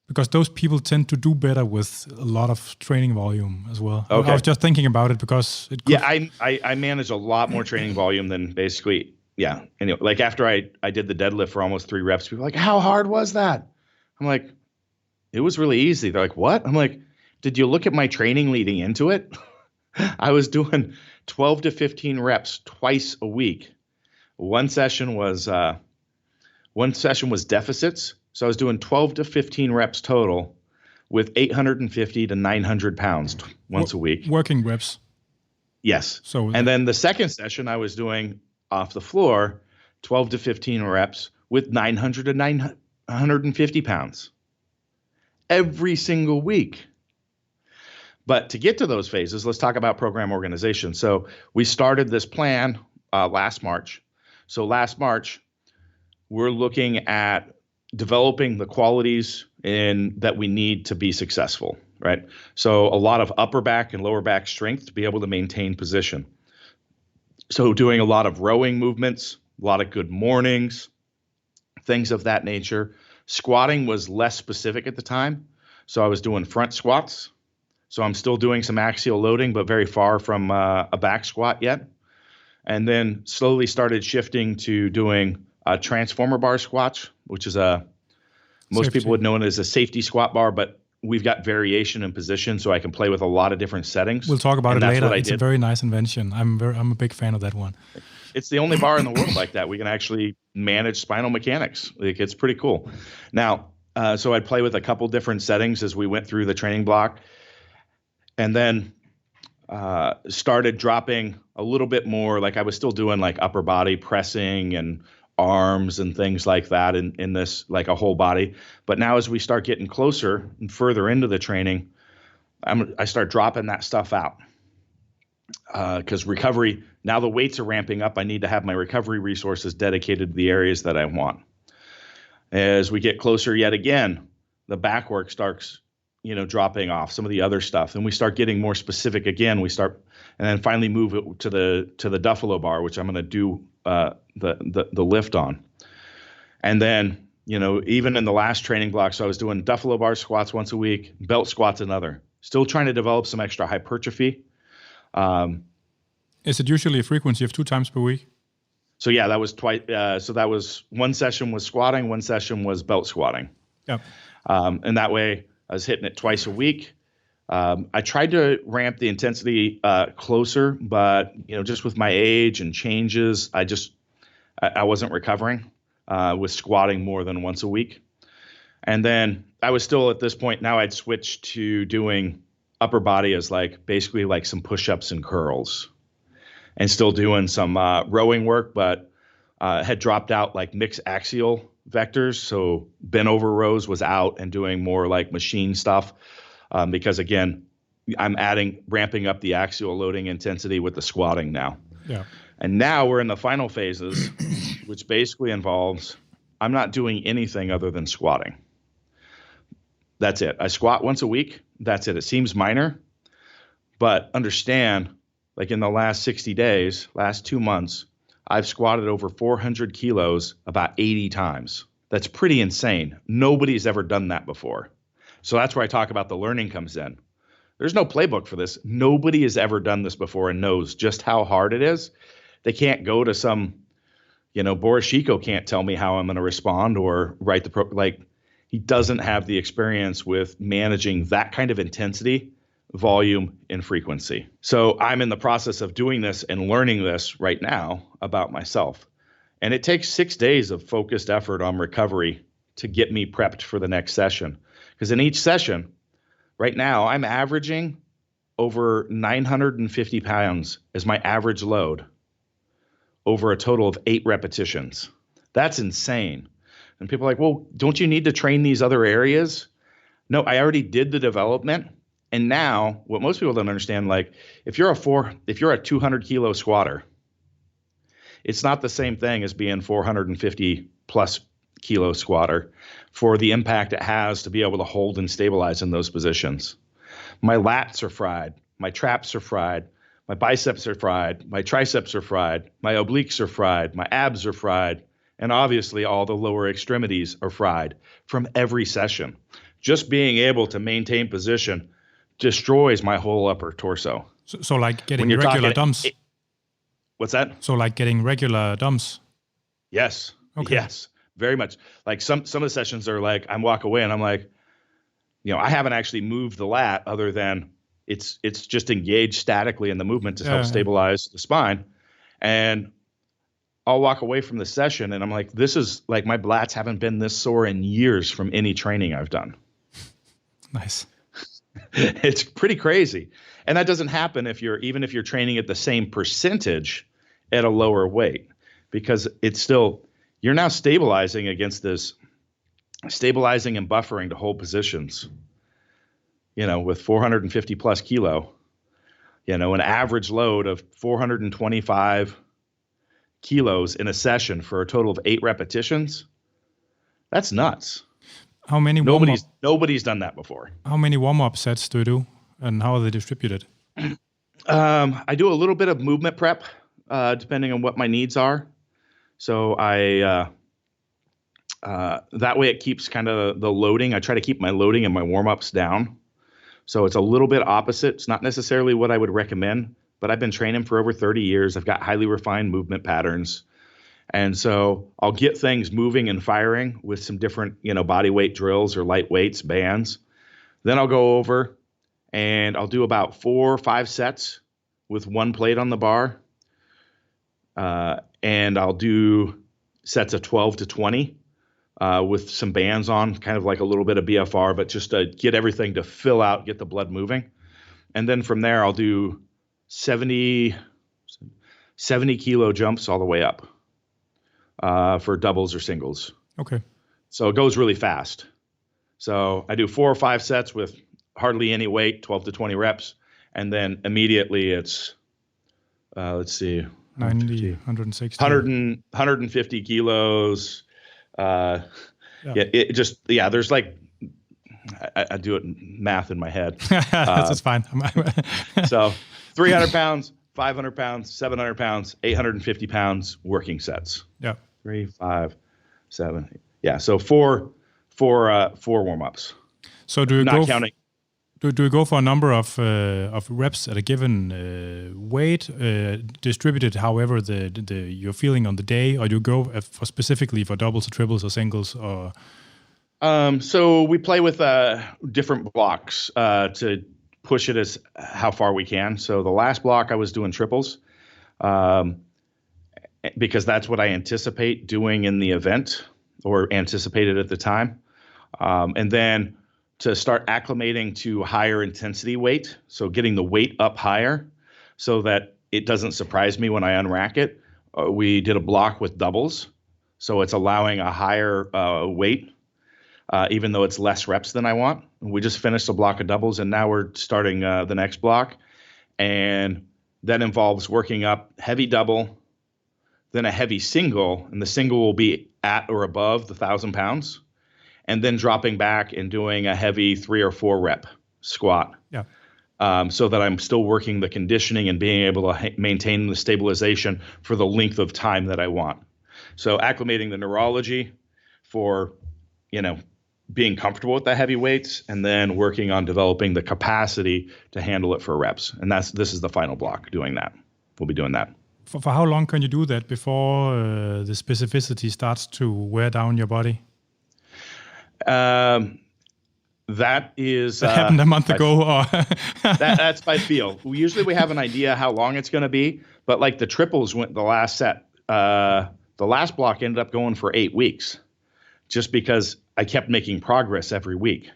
Because those people tend to do better with a lot of training volume as well. Okay. I was just thinking about it because it could... I manage a lot more training volume than basically, Anyway, like after I did the deadlift for almost 3 reps, people are like, how hard was that? I'm like, it was really easy. They're like, what? I'm like, did you look at my training leading into it? I was doing 12 to 15 reps twice a week. One session was deficits. So I was doing 12 to 15 reps total with 850 to 900 pounds once a week. Working reps. Yes. And then the second session I was doing off the floor, 12 to 15 reps with 900 to 950 pounds every single week. But to get to those phases, let's talk about program organization. So we started this plan last March. So last March, we're looking at developing the qualities that we need to be successful, right? So a lot of upper back and lower back strength to be able to maintain position. So doing a lot of rowing movements, a lot of good mornings, things of that nature. Squatting was less specific at the time. So I was doing front squats. So I'm still doing some axial loading, but very far from a back squat yet. And then slowly started shifting to doing transformer bar squats, which is most people would know it as a safety squat bar, but we've got variation in position, so I can play with a lot of different settings. We'll talk about it later. It's a very nice invention. I'm a big fan of that one. It's the only bar in the world like that. We can actually manage spinal mechanics. Like, it's pretty cool. Now, so I'd play with a couple different settings as we went through the training block, and then started dropping a little bit more. Like I was still doing like upper body pressing and arms and things like that in this, like a whole body. But now as we start getting closer and further into the training, I start dropping that stuff out. Because recovery, now the weights are ramping up. I need to have my recovery resources dedicated to the areas that I want. As we get closer yet again, the back work starts, dropping off, some of the other stuff. And we start getting more specific again. And then finally move it to the Duffalo bar, which I'm going to do the lift on. And then, even in the last training block, so I was doing Duffalo bar squats once a week, belt squats another. Still trying to develop some extra hypertrophy. Is it usually a frequency of 2 times per week? So yeah, that was twice. So that was one session was squatting, one session was belt squatting. Yeah. And that way I was hitting it twice a week. I tried to ramp the intensity closer, but just with my age and changes, I wasn't recovering with squatting more than once a week. And then I was still at this point. Now I'd switched to doing upper body as basically some push-ups and curls, and still doing some rowing work, but had dropped out mixed axial vectors. So bent over rows was out and doing more machine stuff because again, I'm ramping up the axial loading intensity with the squatting now. Yeah. And now we're in the final phases, which basically involves I'm not doing anything other than squatting. That's it. I squat once a week. That's it. It seems minor, but understand, in the last 60 days, last 2 months, I've squatted over 400 kilos about 80 times. That's pretty insane. Nobody's ever done that before. So that's where I talk about the learning comes in. There's no playbook for this. Nobody has ever done this before and knows just how hard it is. They can't go to some, Boris Chico can't tell me how I'm going to respond or write the he doesn't have the experience with managing that kind of intensity, volume, and frequency. So I'm in the process of doing this and learning this right now about myself. And it takes 6 days of focused effort on recovery to get me prepped for the next session. Because in each session, right now, I'm averaging over 950 pounds as my average load over a total of 8 repetitions. That's insane. And people are like, well, don't you need to train these other areas? No, I already did the development. And now what most people don't understand, if you're a 200 kilo squatter, it's not the same thing as being 450 plus kilo squatter for the impact it has to be able to hold and stabilize in those positions. My lats are fried. My traps are fried. My biceps are fried. My triceps are fried. My obliques are fried. My abs are fried. And obviously all the lower extremities are fried from every session. Just being able to maintain position destroys my whole upper torso. So getting regular dumps? What's that? So getting regular dumps? Yes. Okay. Yes, very much. Some of the sessions are I walk away and I'm I haven't actually moved the lat other than it's just engaged statically in the movement to help stabilize the spine. And I'll walk away from the session and I'm this is my lats haven't been this sore in years from any training I've done. Nice. It's pretty crazy. And that doesn't happen even if you're training at the same percentage at a lower weight, because it's still, you're now stabilizing against this, stabilizing and buffering to hold positions, with 450 plus kilo, an average load of 425 kilos in a session for a total of 8 repetitions. That's nuts. How many nobody's done that before. How many warm-up sets do you do, and how are they distributed? I do a little bit of movement prep, depending on what my needs are. So that way it keeps kind of the loading. I try to keep my loading and my warm-ups down. So it's a little bit opposite. It's not necessarily what I would recommend, but I've been training for over 30 years. I've got highly refined movement patterns. And so I'll get things moving and firing with some different, body weight drills or light weights, bands. Then I'll go over and I'll do about 4 or 5 sets with 1 plate on the bar. And I'll do sets of 12 to 20 with some bands on, kind of like a little bit of BFR, but just to get everything to fill out, get the blood moving. And then from there, I'll do 70 kilo jumps all the way up. for doubles or singles. Okay. So it goes really fast. So I do 4 or 5 sets with hardly any weight, 12 to 20 reps. And then immediately it's, let's see, 90, 160. 150 kilos. There's like, I do it in math in my head. That's fine. So 300 pounds, 500 pounds, 700 pounds, 850 pounds working sets. Yeah. 3, 5, 7. Yeah. So four warm-ups. So do you not counting? Do you go for a number of reps at a given weight, distributed however you're feeling on the day, or do you go for specifically for doubles or triples or singles or? So we play with different blocks to push it as how far we can. So the last block I was doing triples, because that's what I anticipate doing in the event or anticipated at the time. And then to start acclimating to higher intensity weight, so getting the weight up higher so that it doesn't surprise me when I unrack it. We did a block with doubles, so it's allowing a higher weight, even though it's less reps than I want. We just finished a block of doubles, and now we're starting the next block. And that involves working up heavy double, then a heavy single, and the single will be at or above the 1,000 pounds. And then dropping back and doing a heavy 3 or 4 rep squat. Yeah. So that I'm still working the conditioning and being able to maintain the stabilization for the length of time that I want. So acclimating the neurology for, being comfortable with the heavy weights, and then working on developing the capacity to handle it for reps. And this is the final block, doing that. We'll be doing that. For how long can you do that before the specificity starts to wear down your body? That happened a month ago. Or that's by feel. We have an idea how long it's going to be, but like the triples went the last set. The last block ended up going for 8 weeks, just because I kept making progress every week.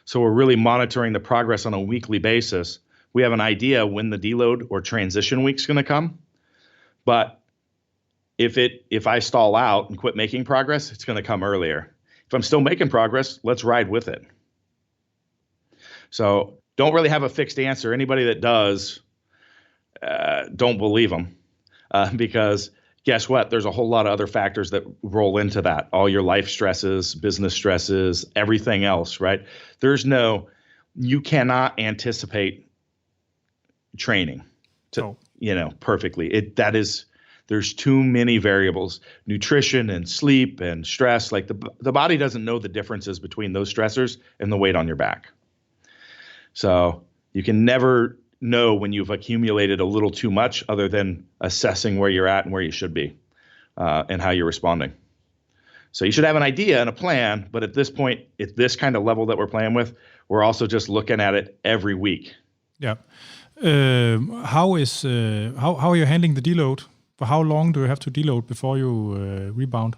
So we're really monitoring the progress on a weekly basis. We have an idea when the deload or transition week's going to come, but if I stall out and quit making progress, it's going to come earlier. If I'm still making progress, let's ride with it. So don't really have a fixed answer. Anybody that does, don't believe them, because guess what? There's a whole lot of other factors that roll into that. All your life stresses, business stresses, everything else, right? You cannot anticipate training perfectly. There's too many variables, nutrition and sleep and stress. Like the body doesn't know the differences between those stressors and the weight on your back. So you can never know when you've accumulated a little too much, other than assessing where you're at and where you should be, and how you're responding. So you should have an idea and a plan, but at this point, at this kind of level that we're playing with, we're also just looking at it every week. Yeah. How are you handling the deload? For how long do you have to deload before you rebound?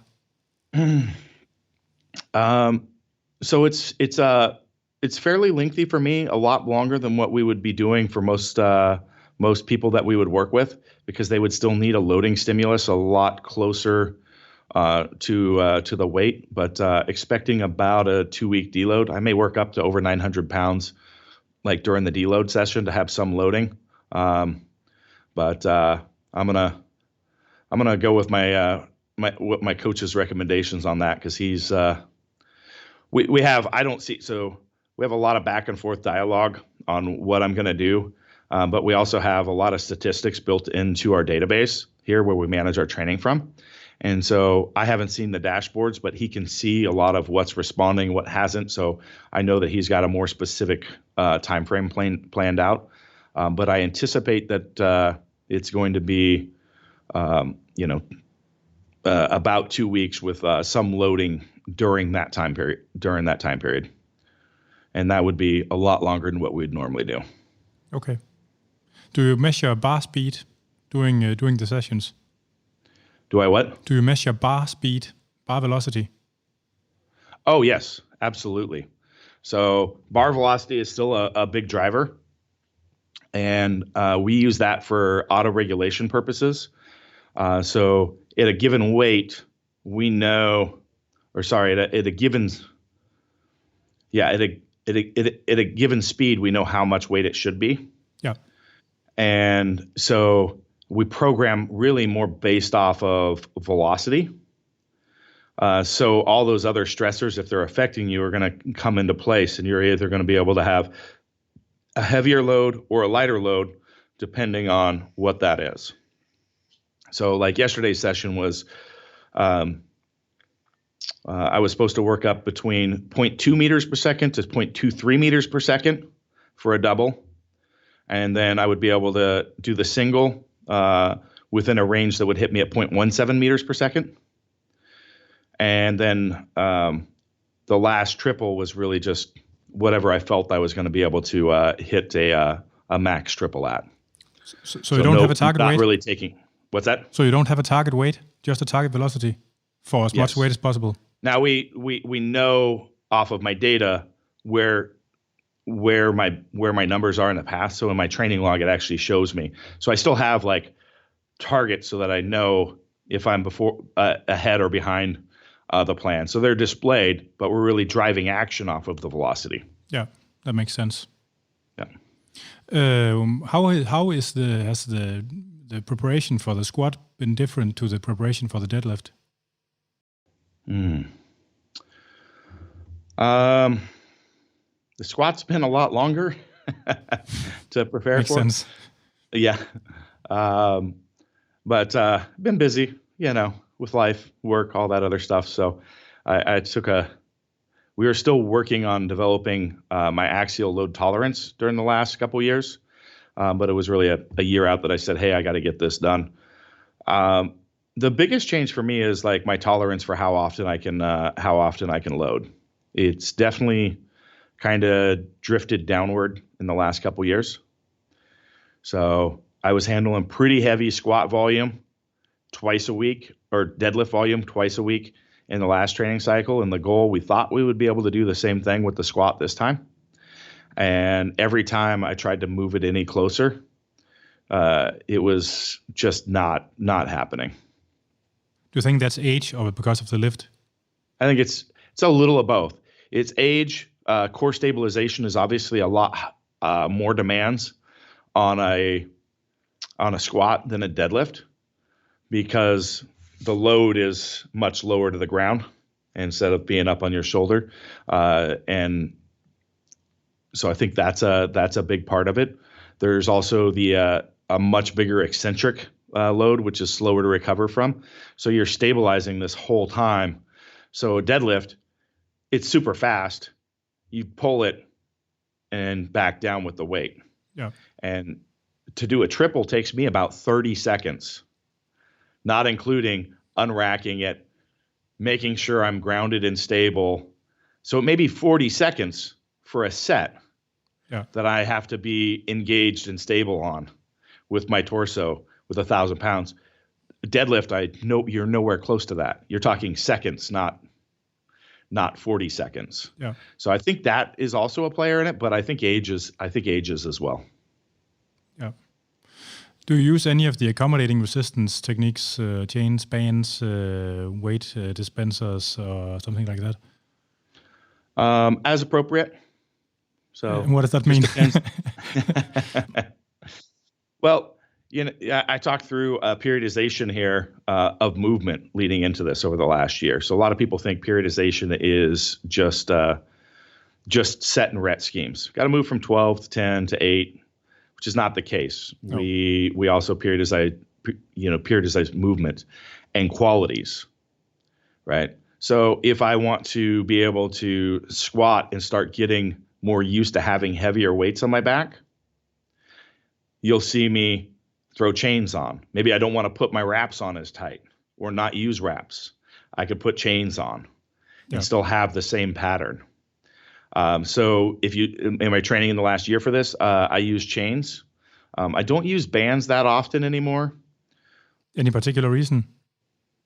So it's fairly lengthy for me, a lot longer than what we would be doing for most people that we would work with, because they would still need a loading stimulus a lot closer to the weight. But expecting about a 2-week deload. I may work up to over 900 pounds, like during the deload session, to have some loading. But I'm gonna go with my coach's recommendations on that, because he's we have a lot of back and forth dialogue on what I'm gonna do, but we also have a lot of statistics built into our database here where we manage our training from. And so I haven't seen the dashboards, but he can see a lot of what's responding, what hasn't. So I know that he's got a more specific time frame planned out. But I anticipate that it's going to be about 2 weeks with some loading during that time period. And that would be a lot longer than what we'd normally do. Okay. Do you measure bar speed during the sessions? Do I what? Do you measure bar speed, bar velocity? Oh, yes, absolutely. So bar velocity is still a big driver. And we use that for auto-regulation purposes. So at a given weight, we know, or sorry, at a given, at a given speed, we know how much weight it should be. Yeah. And so we program really more based off of velocity. So all those other stressors, if they're affecting you, are going to come into place, and you're either going to be able to have a heavier load or a lighter load, depending on what that is. So like yesterday's session was, I was supposed to work up between 0.2 meters per second to 0.23 meters per second for a double. And then I would be able to do the single within a range that would hit me at 0.17 meters per second. And then the last triple was really just whatever I felt I was going to be able to hit a max triple at. So you don't have a target weight? Not really taking. What's that? So you don't have a target weight, just a target velocity for as much weight as possible? Now we know off of my data where my numbers are in the past. So in my training log, it actually shows me. So I still have like targets so that I know if I'm ahead or behind the plan. So they're displayed, but we're really driving action off of the velocity. Yeah, that makes sense. Yeah. How has the preparation for the squat been different to the preparation for the deadlift? The squat's been a lot longer to prepare Makes for. Sense. Yeah. But been busy, with life, work, all that other stuff. So we were still working on developing my axial load tolerance during the last couple of years. But it was really a year out that I said, hey, I got to get this done. The biggest change for me is like my tolerance for how often I can load. It's definitely kind of drifted downward in the last couple of years. So I was handling pretty heavy squat volume twice a week, or deadlift volume twice a week in the last training cycle. And the goal, we thought we would be able to do the same thing with the squat this time. And every time I tried to move it any closer, it was just not happening. Do you think that's age or because of the lift? I think it's a little of both. It's age. Core stabilization is obviously a lot more demands on a squat than a deadlift, because the load is much lower to the ground instead of being up on your shoulder. And so I think that's a big part of it. There's also a much bigger eccentric load, which is slower to recover from. So you're stabilizing this whole time. So a deadlift, it's super fast. You pull it and back down with the weight. Yeah. And to do a triple takes me about 30 seconds, not including unracking it, making sure I'm grounded and stable. So it may be 40 seconds for a set that I have to be engaged and stable on with my torso with 1,000 pounds. Deadlift, you're nowhere close to that. You're talking seconds, not 40 seconds. Yeah. So I think that is also a player in it, but I think age is as well. Yeah. Do you use any of the accommodating resistance techniques, chains, bands, weight dispensers, or something like that? As appropriate. So and what does that mean? Well, I talked through a periodization here of movement leading into this over the last year. So a lot of people think periodization is just set and ret schemes. Got to move from 12 to 10 to 8, which is not the case. No. We also periodize movement and qualities, right? So if I want to be able to squat and start getting more used to having heavier weights on my back, you'll see me throw chains on. Maybe I don't want to put my wraps on as tight or not use wraps. I could put chains on and still have the same pattern. So in my training in the last year for this, I use chains. I don't use bands that often anymore. Any particular reason?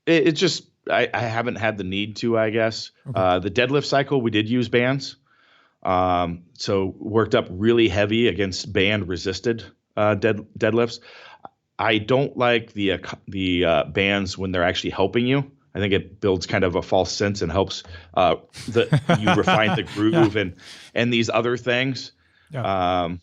It's just, I haven't had the need to, I guess. Okay. The deadlift cycle, we did use bands. So worked up really heavy against band resisted deadlifts. I don't like the bands when they're actually helping you I think it builds kind of a false sense and helps you refine the groove and these other things. Yeah.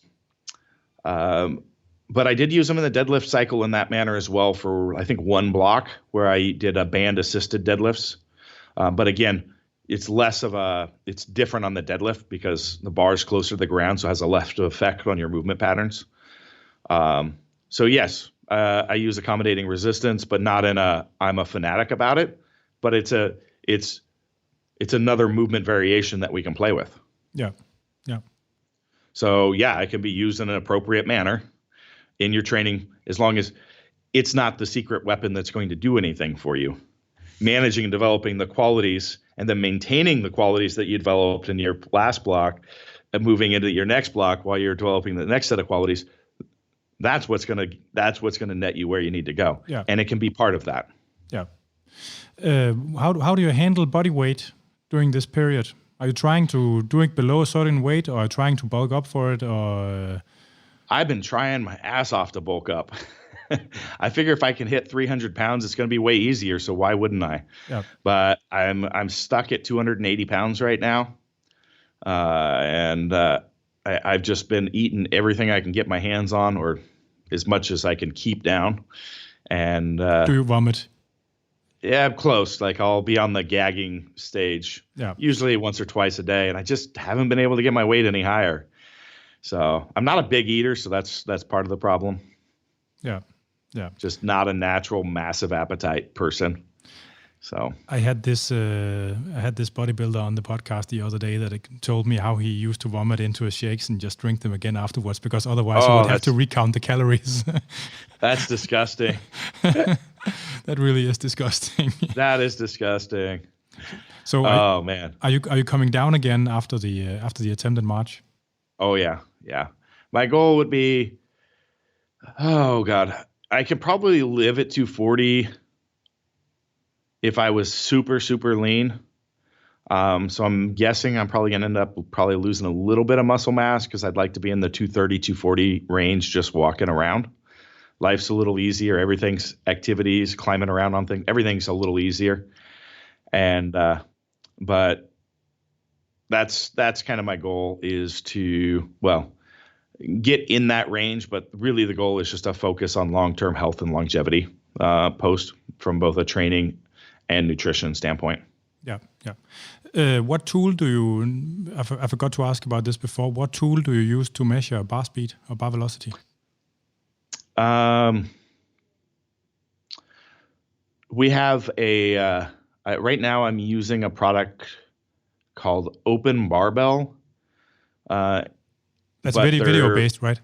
But I did use them in the deadlift cycle in that manner as well for, I think, one block where I did a band-assisted deadlifts. But again, it's different on the deadlift because the bar is closer to the ground, so it has a less effect on your movement patterns. So yes, I use accommodating resistance, but not in I'm a fanatic about it, but it's another movement variation that we can play with. Yeah. Yeah. So yeah, it can be used in an appropriate manner in your training, as long as it's not the secret weapon that's going to do anything for you. Managing and developing the qualities and then maintaining the qualities that you developed in your last block and moving into your next block while you're developing the next set of qualities, that's what's gonna net you where you need to go. Yeah. And it can be part of that. Yeah. How do you handle body weight during this period? Are you trying to do it below a certain weight, or are you trying to bulk up for it, or? I've been trying my ass off to bulk up. I figure if I can hit 300 pounds, it's going to be way easier. So why wouldn't I? Yeah. But I'm stuck at 280 pounds right now. I've just been eating everything I can get my hands on, or as much as I can keep down. And do you vomit? Yeah, I'm close. Like I'll be on the gagging stage, usually once or twice a day, and I just haven't been able to get my weight any higher. So I'm not a big eater, so that's part of the problem. Yeah, yeah. Just not a natural, massive appetite person. So I had this bodybuilder on the podcast the other day that told me how he used to vomit into his shakes and just drink them again afterwards, because otherwise he would have to recount the calories. That's disgusting. That really is disgusting. That is disgusting. So, man, are you coming down again after the attempt in March? Oh yeah. My goal would be, oh God, I could probably live at 240 if I was super, super lean. So I'm guessing I'm probably going to end up losing a little bit of muscle mass, because I'd like to be in the 230, 240 range just walking around. Life's a little easier. Everything's activities, climbing around on things. Everything's a little easier. And but that's kind of my goal, is to, get in that range. But really the goal is just to focus on long-term health and longevity post from both a training and nutrition standpoint. Yeah. What tool do you, I forgot to ask about this before, what tool do you use to measure bar speed or bar velocity? We have right now I'm using a product called Open Barbell. That's video based, right?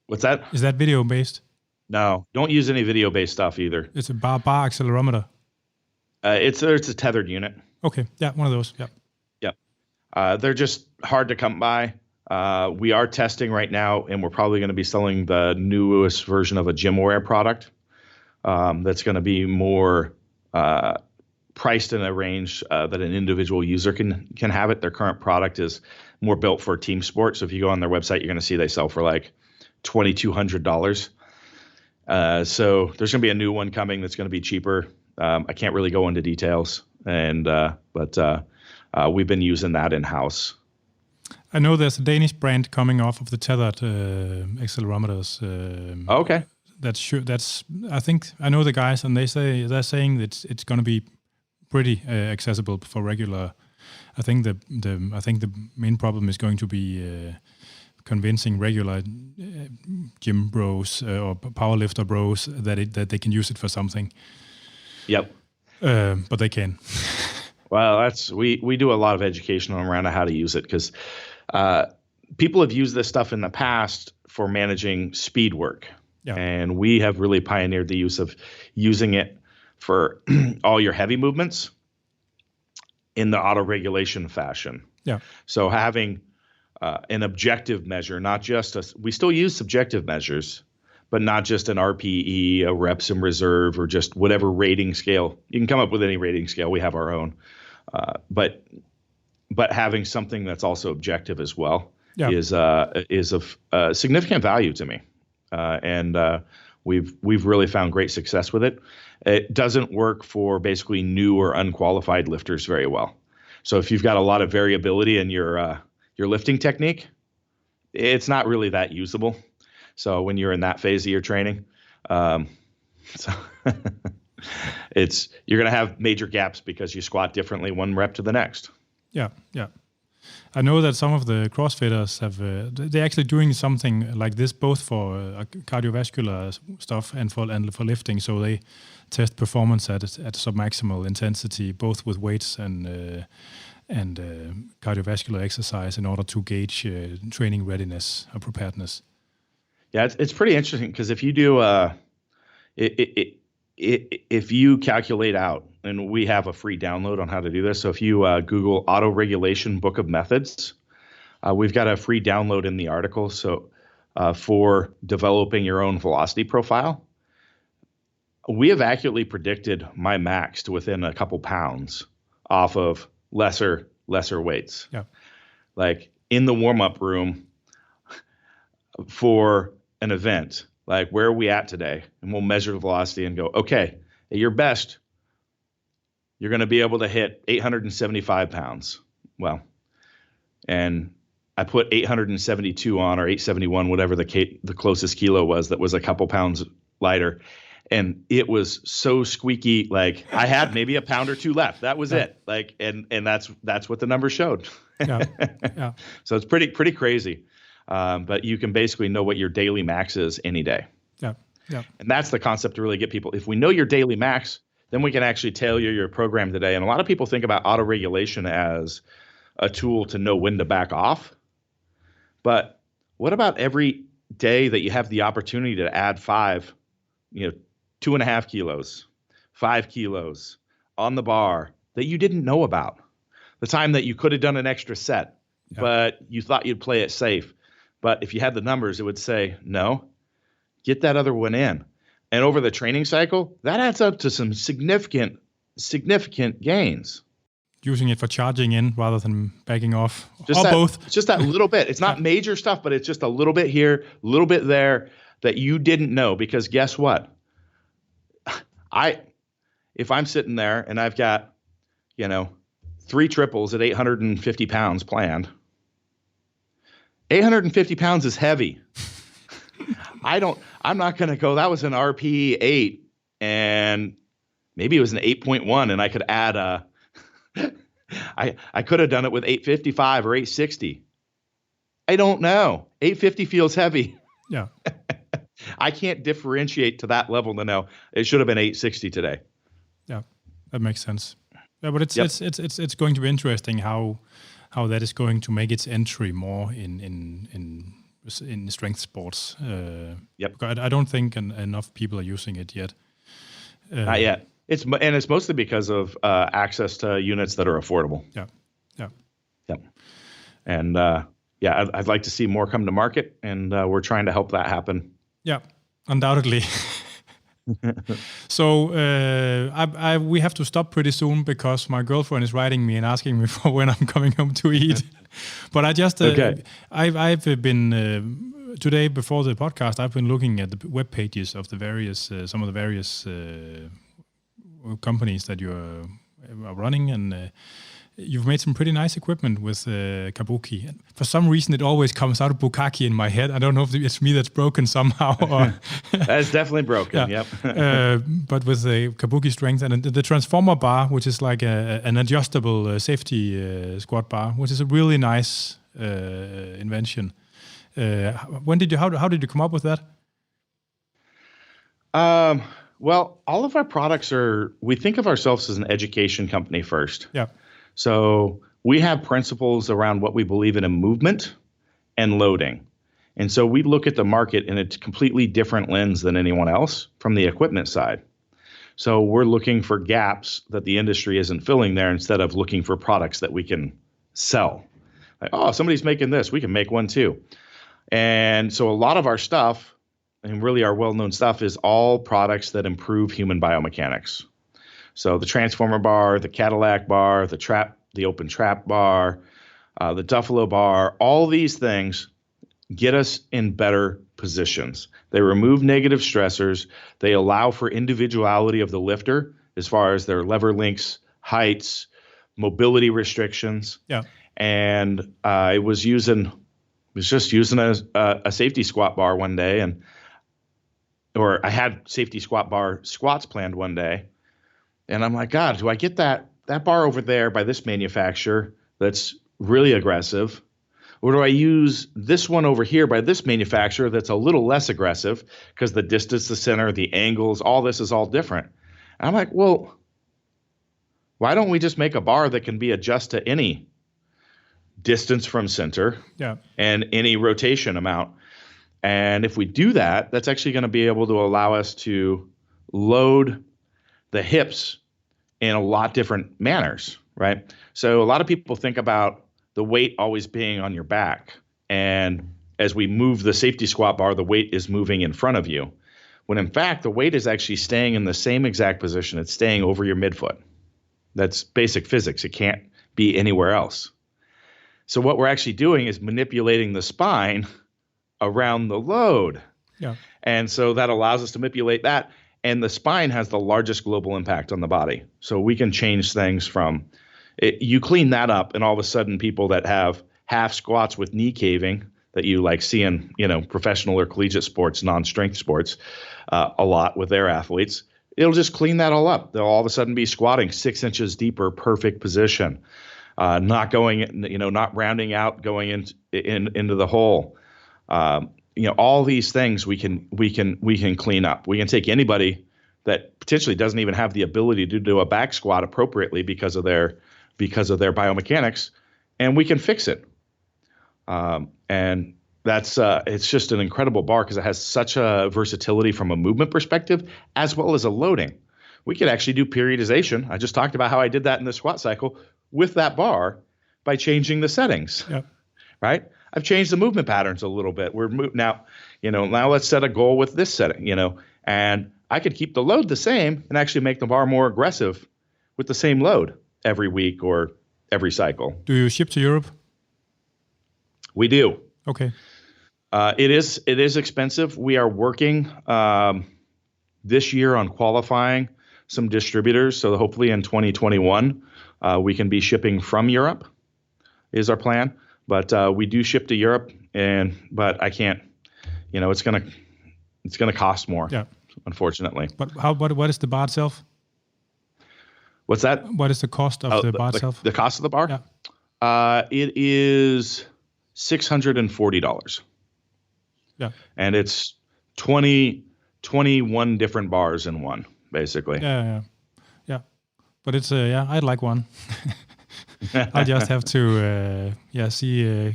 What's that? Is that video based? No, don't use any video based stuff either. It's a bar accelerometer. It's a tethered unit. Okay, yeah, one of those. Yeah. They're just hard to come by. We are testing right now, and we're probably going to be selling the newest version of a GymWare product that's going to be more priced in a range that an individual user can have it. Their current product is more built for team sport. So if you go on their website, you're going to see they sell for like $2,200. So there's going to be a new one coming that's going to be cheaper. I can't really go into details, but we've been using that in-house. I know there's a Danish brand coming off of the tethered accelerometers. Okay. I think I know the guys, and they're saying that it's going to be pretty accessible for regular. I think the main problem is going to be convincing regular gym bros or powerlifter bros that they can use it for something. Yep. But they can. Well, we do a lot of education around how to use it, because people have used this stuff in the past for managing speed work. Yeah. And we have really pioneered the use of using it for all your heavy movements in the auto-regulation fashion. Yeah. So having an objective measure, not just we still use subjective measures, but not just an RPE, a reps in reserve, or just whatever rating scale. You can come up with any rating scale. We have our own. But having something that's also objective as well is of significant value to me. And we've really found great success with it. It doesn't work for basically new or unqualified lifters very well. So if you've got a lot of variability in your lifting technique, it's not really that usable. So when you're in that phase of your training, so you're going to have major gaps because you squat differently one rep to the next. Yeah. I know that some of the CrossFitters they're actually doing something like this, both for cardiovascular stuff and for lifting. So they test performance at submaximal intensity, both with weights and cardiovascular exercise, in order to gauge training readiness or preparedness. Yeah, it's pretty interesting because if you do if you calculate out, and we have a free download on how to do this. So if you Google auto regulation book of methods, we've got a free download in the article. So for developing your own velocity profile, we have accurately predicted my max to within a couple pounds off of lesser weights. Yeah. Like in the warm-up room for an event, like where are we at today? And we'll measure the velocity and go, okay, at your best, you're going to be able to hit 875 pounds. Well, and I put 872 on, or 871, whatever the closest kilo was that was a couple pounds lighter. And it was so squeaky, like I had maybe a pound or two left. That was it. Like, and that's what the numbers showed. Yeah. So it's pretty crazy. But you can basically know what your daily max is any day. Yeah. And that's the concept to really get people. If we know your daily max, then we can actually tailor your program today. And a lot of people think about auto-regulation as a tool to know when to back off. But what about every day that you have the opportunity to add 2.5 kilos, 5 kilos on the bar that you didn't know about? The time that you could have done an extra set, but you thought you'd play it safe. But if you had the numbers, it would say, no, get that other one in. And over the training cycle, that adds up to some significant gains. Using it for charging in rather than backing off, both. Just that little bit. It's not major stuff, but it's just a little bit here, a little bit there that you didn't know. Because guess what? If I'm sitting there and I've got, 3 triples at 850 pounds planned, 850 pounds is heavy. I'm not going to go, that was an RP 8 and maybe it was an 8.1 and I could add I could have done it with 855 or 860. I don't know. 850 feels heavy. Yeah. I can't differentiate to that level to know it should have been 860 today. Yeah, that makes sense. Yeah, but it's going to be interesting how that is going to make its entry more in strength sports. I don't think enough people are using it yet. Not yet. It's mostly because of access to units that are affordable. Yeah. And I'd like to see more come to market, and we're trying to help that happen. Yeah, undoubtedly. So we have to stop pretty soon because my girlfriend is writing me and asking me for when I'm coming home to eat. But I just I've been today before the podcast. I've been looking at the web pages of the various some of the various companies that you are running, and you've made some pretty nice equipment with Kabuki. And for some reason, it always comes out of Bukaki in my head. I don't know if it's me that's broken somehow. Or That's definitely broken, Yep. But with the Kabuki strength and the Transformer bar, which is like an adjustable safety squat bar, which is a really nice invention. How did you come up with that? Well, all of our products we think of ourselves as an education company first. Yeah. So we have principles around what we believe in movement and loading. And so we look at the market in a completely different lens than anyone else from the equipment side. So we're looking for gaps that the industry isn't filling there instead of looking for products that we can sell. Like, oh, somebody's making this, we can make one too. And so a lot of our stuff, and really our well-known stuff, is all products that improve human biomechanics. So the Transformer bar, the Cadillac bar, the open trap bar, the Duffalo bar, all these things get us in better positions. They remove negative stressors. They allow for individuality of the lifter as far as their lever links, heights, mobility restrictions. Yeah. And I was just using a safety squat bar one day, or I had safety squat bar squats planned one day. And I'm like, God, do I get that bar over there by this manufacturer that's really aggressive? Or do I use this one over here by this manufacturer that's a little less aggressive because the distance to center, the angles, all this is all different? And I'm like, well, why don't we just make a bar that can be adjusted to any distance from center and any rotation amount? And if we do that, that's actually going to be able to allow us to load the hips in a lot different manners, right? So a lot of people think about the weight always being on your back. And as we move the safety squat bar, the weight is moving in front of you. When in fact, the weight is actually staying in the same exact position. It's staying over your midfoot. That's basic physics. It can't be anywhere else. So what we're actually doing is manipulating the spine around the load. Yeah. And so that allows us to manipulate that. And the spine has the largest global impact on the body. So we can change things from you clean that up, and all of a sudden people that have half squats with knee caving that you like see in, professional or collegiate sports, non-strength sports, a lot with their athletes, it'll just clean that all up. They'll all of a sudden be squatting 6 inches deeper, perfect position, not going, not rounding out, going into the hole. All these things we can clean up. We can take anybody that potentially doesn't even have the ability to do a back squat appropriately because of their biomechanics, and we can fix it. And that's it's just an incredible bar because it has such a versatility from a movement perspective as well as a loading. We could actually do periodization. I just talked about how I did that in the squat cycle with that bar by changing the settings. Yep. Right? I've changed the movement patterns a little bit. Now let's set a goal with this setting, and I could keep the load the same and actually make the bar more aggressive with the same load every week or every cycle. Do you ship to Europe? We do. Okay. It is expensive. We are working this year on qualifying some distributors. So hopefully in 2021, we can be shipping from Europe is our plan. But we do ship to Europe, but I can't. It's gonna cost more. Yeah. Unfortunately. But what is the bar itself? What's that? What is the cost of the bar itself? The cost of the bar? Yeah. It is $640. Yeah. And it's 21 different bars in one, basically. Yeah. But it's I'd like one. I just have to see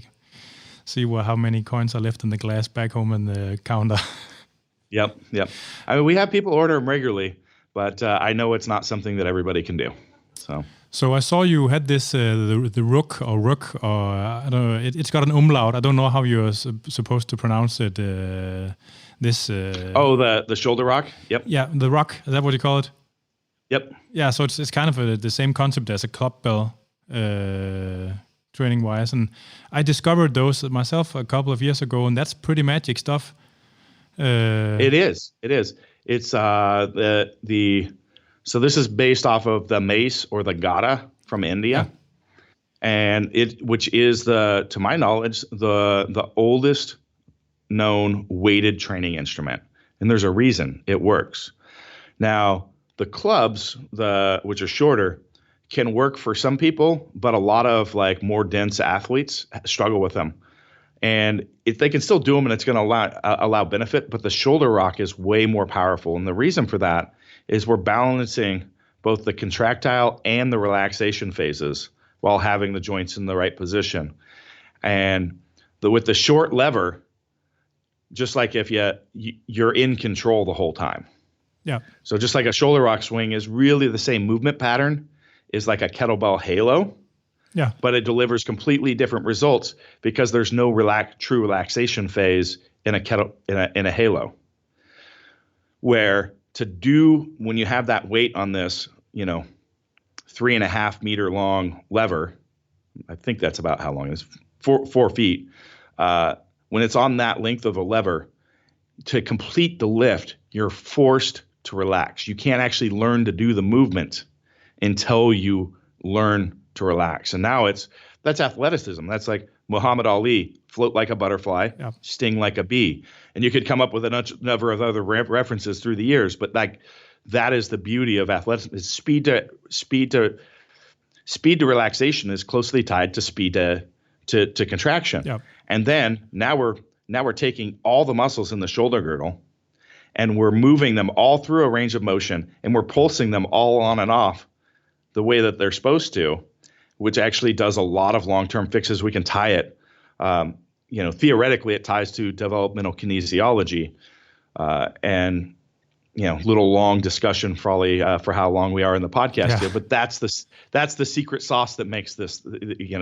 how many coins are left in the glass back home in the counter. Yep. I mean, we have people order them regularly, but I know it's not something that everybody can do. So I saw you had this the rook, or I don't know. It's got an umlaut. I don't know how you're supposed to pronounce it. The shoulder rock. Yep. Yeah, the rock. Is that what you call it? Yep. Yeah. So it's kind of the same concept as a club bell. Training wise, and I discovered those myself a couple of years ago, and that's pretty magic stuff. It is. It's so this is based off of the mace or the gada from India, and which is to my knowledge, the oldest known weighted training instrument, and there's a reason it works. Now the clubs, which are shorter, can work for some people, but a lot of like more dense athletes struggle with them. And if they can still do them, and it's going to allow benefit, but the shoulder rock is way more powerful. And the reason for that is we're balancing both the contractile and the relaxation phases while having the joints in the right position. And with the short lever, just like if you're in control the whole time. Yeah. So just like a shoulder rock swing is really the same movement pattern is like a kettlebell halo. Yeah. But it delivers completely different results because there's no true relaxation phase in a halo. Where when you have that weight on this, 3.5 meter long lever, I think that's about how long it is, 4 feet. When it's on that length of a lever to complete the lift, you're forced to relax. You can't actually learn to do the movement until you learn to relax. And now that's athleticism. That's like Muhammad Ali, float like a butterfly, sting like a bee. And you could come up with a number of other references through the years, but like that is the beauty of athleticism. Is speed to relaxation is closely tied to speed to contraction. Yep. And then now we're taking all the muscles in the shoulder girdle and we're moving them all through a range of motion, and we're pulsing them all on and off the way that they're supposed to, which actually does a lot of long-term fixes. We can tie it, theoretically it ties to developmental kinesiology, and little long discussion probably for how long we are in the podcast here, but that's the secret sauce that makes this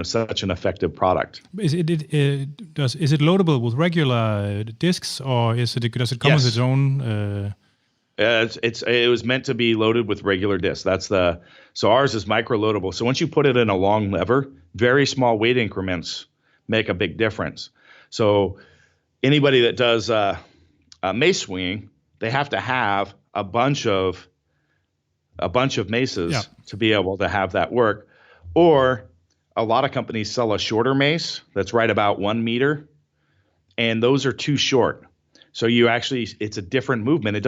such an effective product. Is it loadable with regular discs, or does it come with its own? It was meant to be loaded with regular discs. So ours is micro loadable. So once you put it in a long lever, very small weight increments make a big difference. So anybody that does mace swinging, they have to have a bunch of maces to be able to have that work. Or a lot of companies sell a shorter mace that's right about 1 meter, and those are too short. So it's a different movement.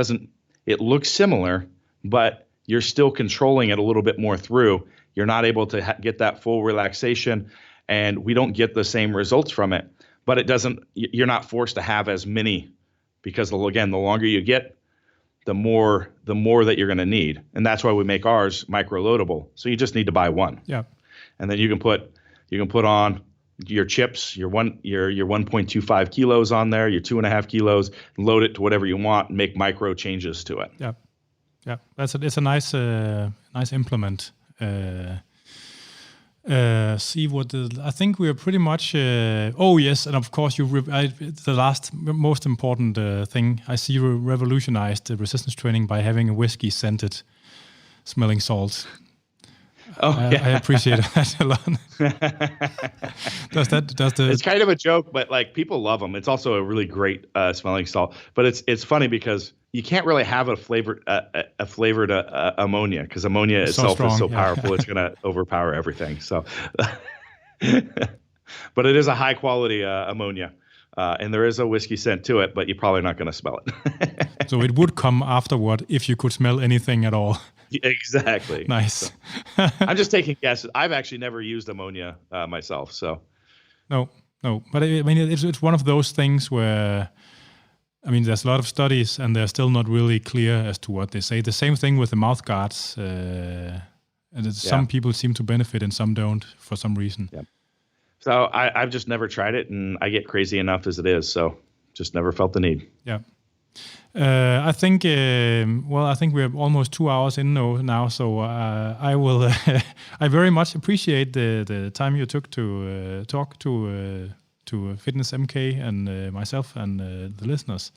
It looks similar, but you're still controlling it a little bit more through. You're not able to get that full relaxation, and we don't get the same results from it. But you're not forced to have as many, because again, the longer you get, the more that you're going to need. And that's why we make ours micro loadable. So you just need to buy one. Yeah. And then you can put on your chips, your 1.25 kilos on there, your 2.5 kilos, load it to whatever you want, and make micro changes to it. Yeah. Yeah. It's a nice implement. I think we are pretty much. And of course, the last most important thing I see, you revolutionized the resistance training by having a whiskey scented smelling salt. I appreciate that a lot. It's kind of a joke, but like people love them. It's also a really great smelling salt. But it's funny because you can't really have a flavored ammonia, because ammonia itself is so powerful. It's going to overpower everything. So, but it is a high quality ammonia, and there is a whiskey scent to it, but you're probably not going to smell it. So it would come afterward if you could smell anything at all. Exactly. Nice. So, I'm just taking guesses. I've actually never used ammonia myself. So no, but I mean, it's one of those things where, I mean, there's a lot of studies and they're still not really clear as to what they say. The same thing with the mouth guards. And some people seem to benefit and some don't for some reason. Yeah. So I've just never tried it, and I get crazy enough as it is. So just never felt the need. Yeah. I think we're almost 2 hours in now. So I will. I very much appreciate the time you took to talk to Fitness MK and myself and the listeners.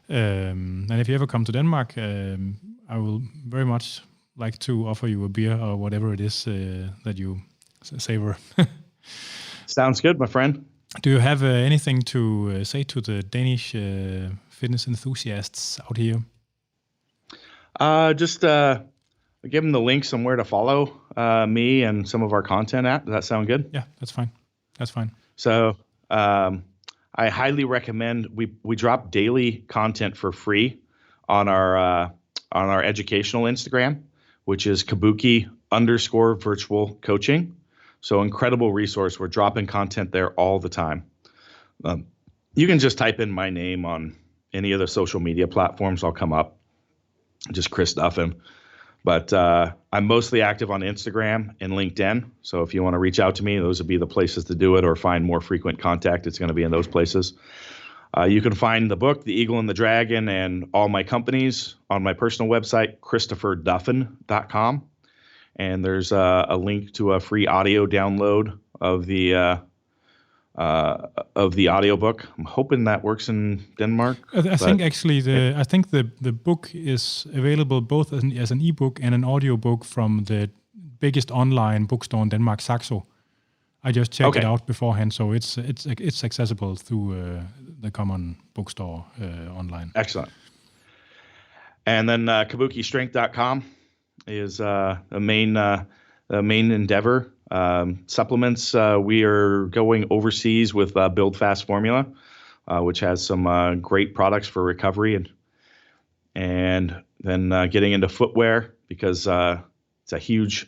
And if you ever come to Denmark, I will very much like to offer you a beer or whatever it is that you savor. Sounds good, my friend. Do you have anything to say to the Danish fitness enthusiasts out here? Just give them the link somewhere to follow me and some of our content at. Does that sound good? Yeah, that's fine. So I highly recommend we drop daily content for free on our educational Instagram, which is kabuki_virtual coaching. So incredible resource. We're dropping content there all the time. You can just type in my name on any of the social media platforms. I'll come up, just Chris Duffin. But I'm mostly active on Instagram and LinkedIn. So if you want to reach out to me, those would be the places to do it, or find more frequent contact. It's going to be in those places. You can find the book, The Eagle and the Dragon, and all my companies on my personal website, ChristopherDuffin.com. And there's a link to a free audio download of the audiobook. I'm hoping that works in Denmark. I think actually the book is available both as an ebook and an audiobook from the biggest online bookstore in Denmark, Saxo. I just checked it out beforehand, so it's accessible through the common bookstore online. Excellent. And then kabukistrength.com is a main endeavor. Supplements, we are going overseas with Build Fast Formula, which has some great products for recovery, and then getting into footwear because it's a huge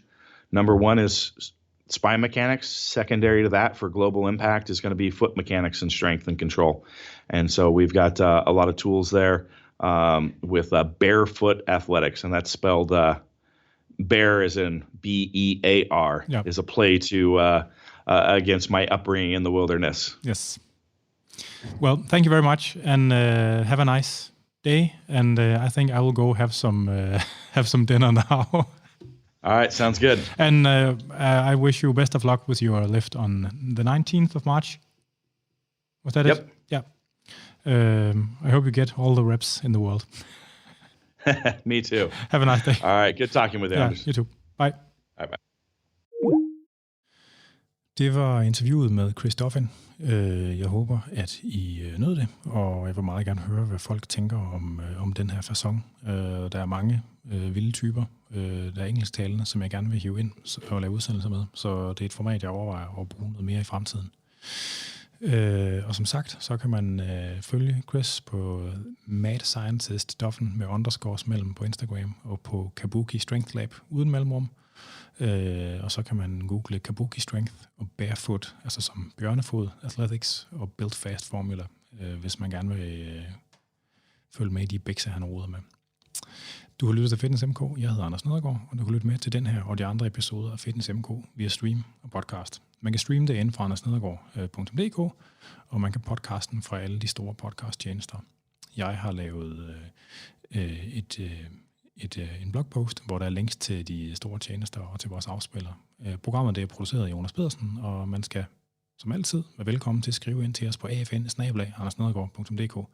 number one is spine mechanics. Secondary to that for global impact is going to be foot mechanics and strength and control. And so we've got a lot of tools there with Barefoot Athletics, and that's spelled bear as in B-E-A-R, is a play to against my upbringing in the wilderness. Yes. Well, thank you very much, and have a nice day. And I think I will go have some dinner now. All right, sounds good. And I wish you best of luck with your lift on the 19th of March. Was that it? Yeah. I hope you get all the reps in the world. Me too. Have a nice day. All right, good talking with you, Anders. You too. Bye. Bye. Det var interviewet med Chris Duffin. Jeg håber, at I nød det, og jeg vil meget gerne høre, hvad folk tænker om den her facon. Der er mange vilde typer, der er engelsktalende, som jeg gerne vil hive ind og lave udsendelser med, så det er et format, jeg overvejer at bruge noget mere i fremtiden. Og som sagt, så kan man følge Chris på Mad Scientist Duffin med underscores mellem på Instagram og på Kabuki Strength Lab uden mellemrum. Og så kan man google Kabuki Strength og Barefoot, altså som bjørnefod, Athletics og Build Fast Formula, hvis man gerne vil følge med i de bikser, han roder med. Du har lyttet til Fitness MK. Jeg hedder Anders Nedergaard, og du kan lytte med til den her og de andre episoder af Fitness MK via stream og podcast. Man kan streame det inde fra andersnedergaard.dk, og man kan podcasten fra alle de store podcasttjenester. Jeg har lavet en blogpost, hvor der er links til de store tjenester og til vores afspillere. Programmet det er produceret af Jonas Pedersen, og man skal som altid være velkommen til at skrive ind til os på afn@andersnedergaard.dk, og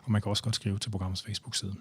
man kan også godt skrive til programmets Facebook-side.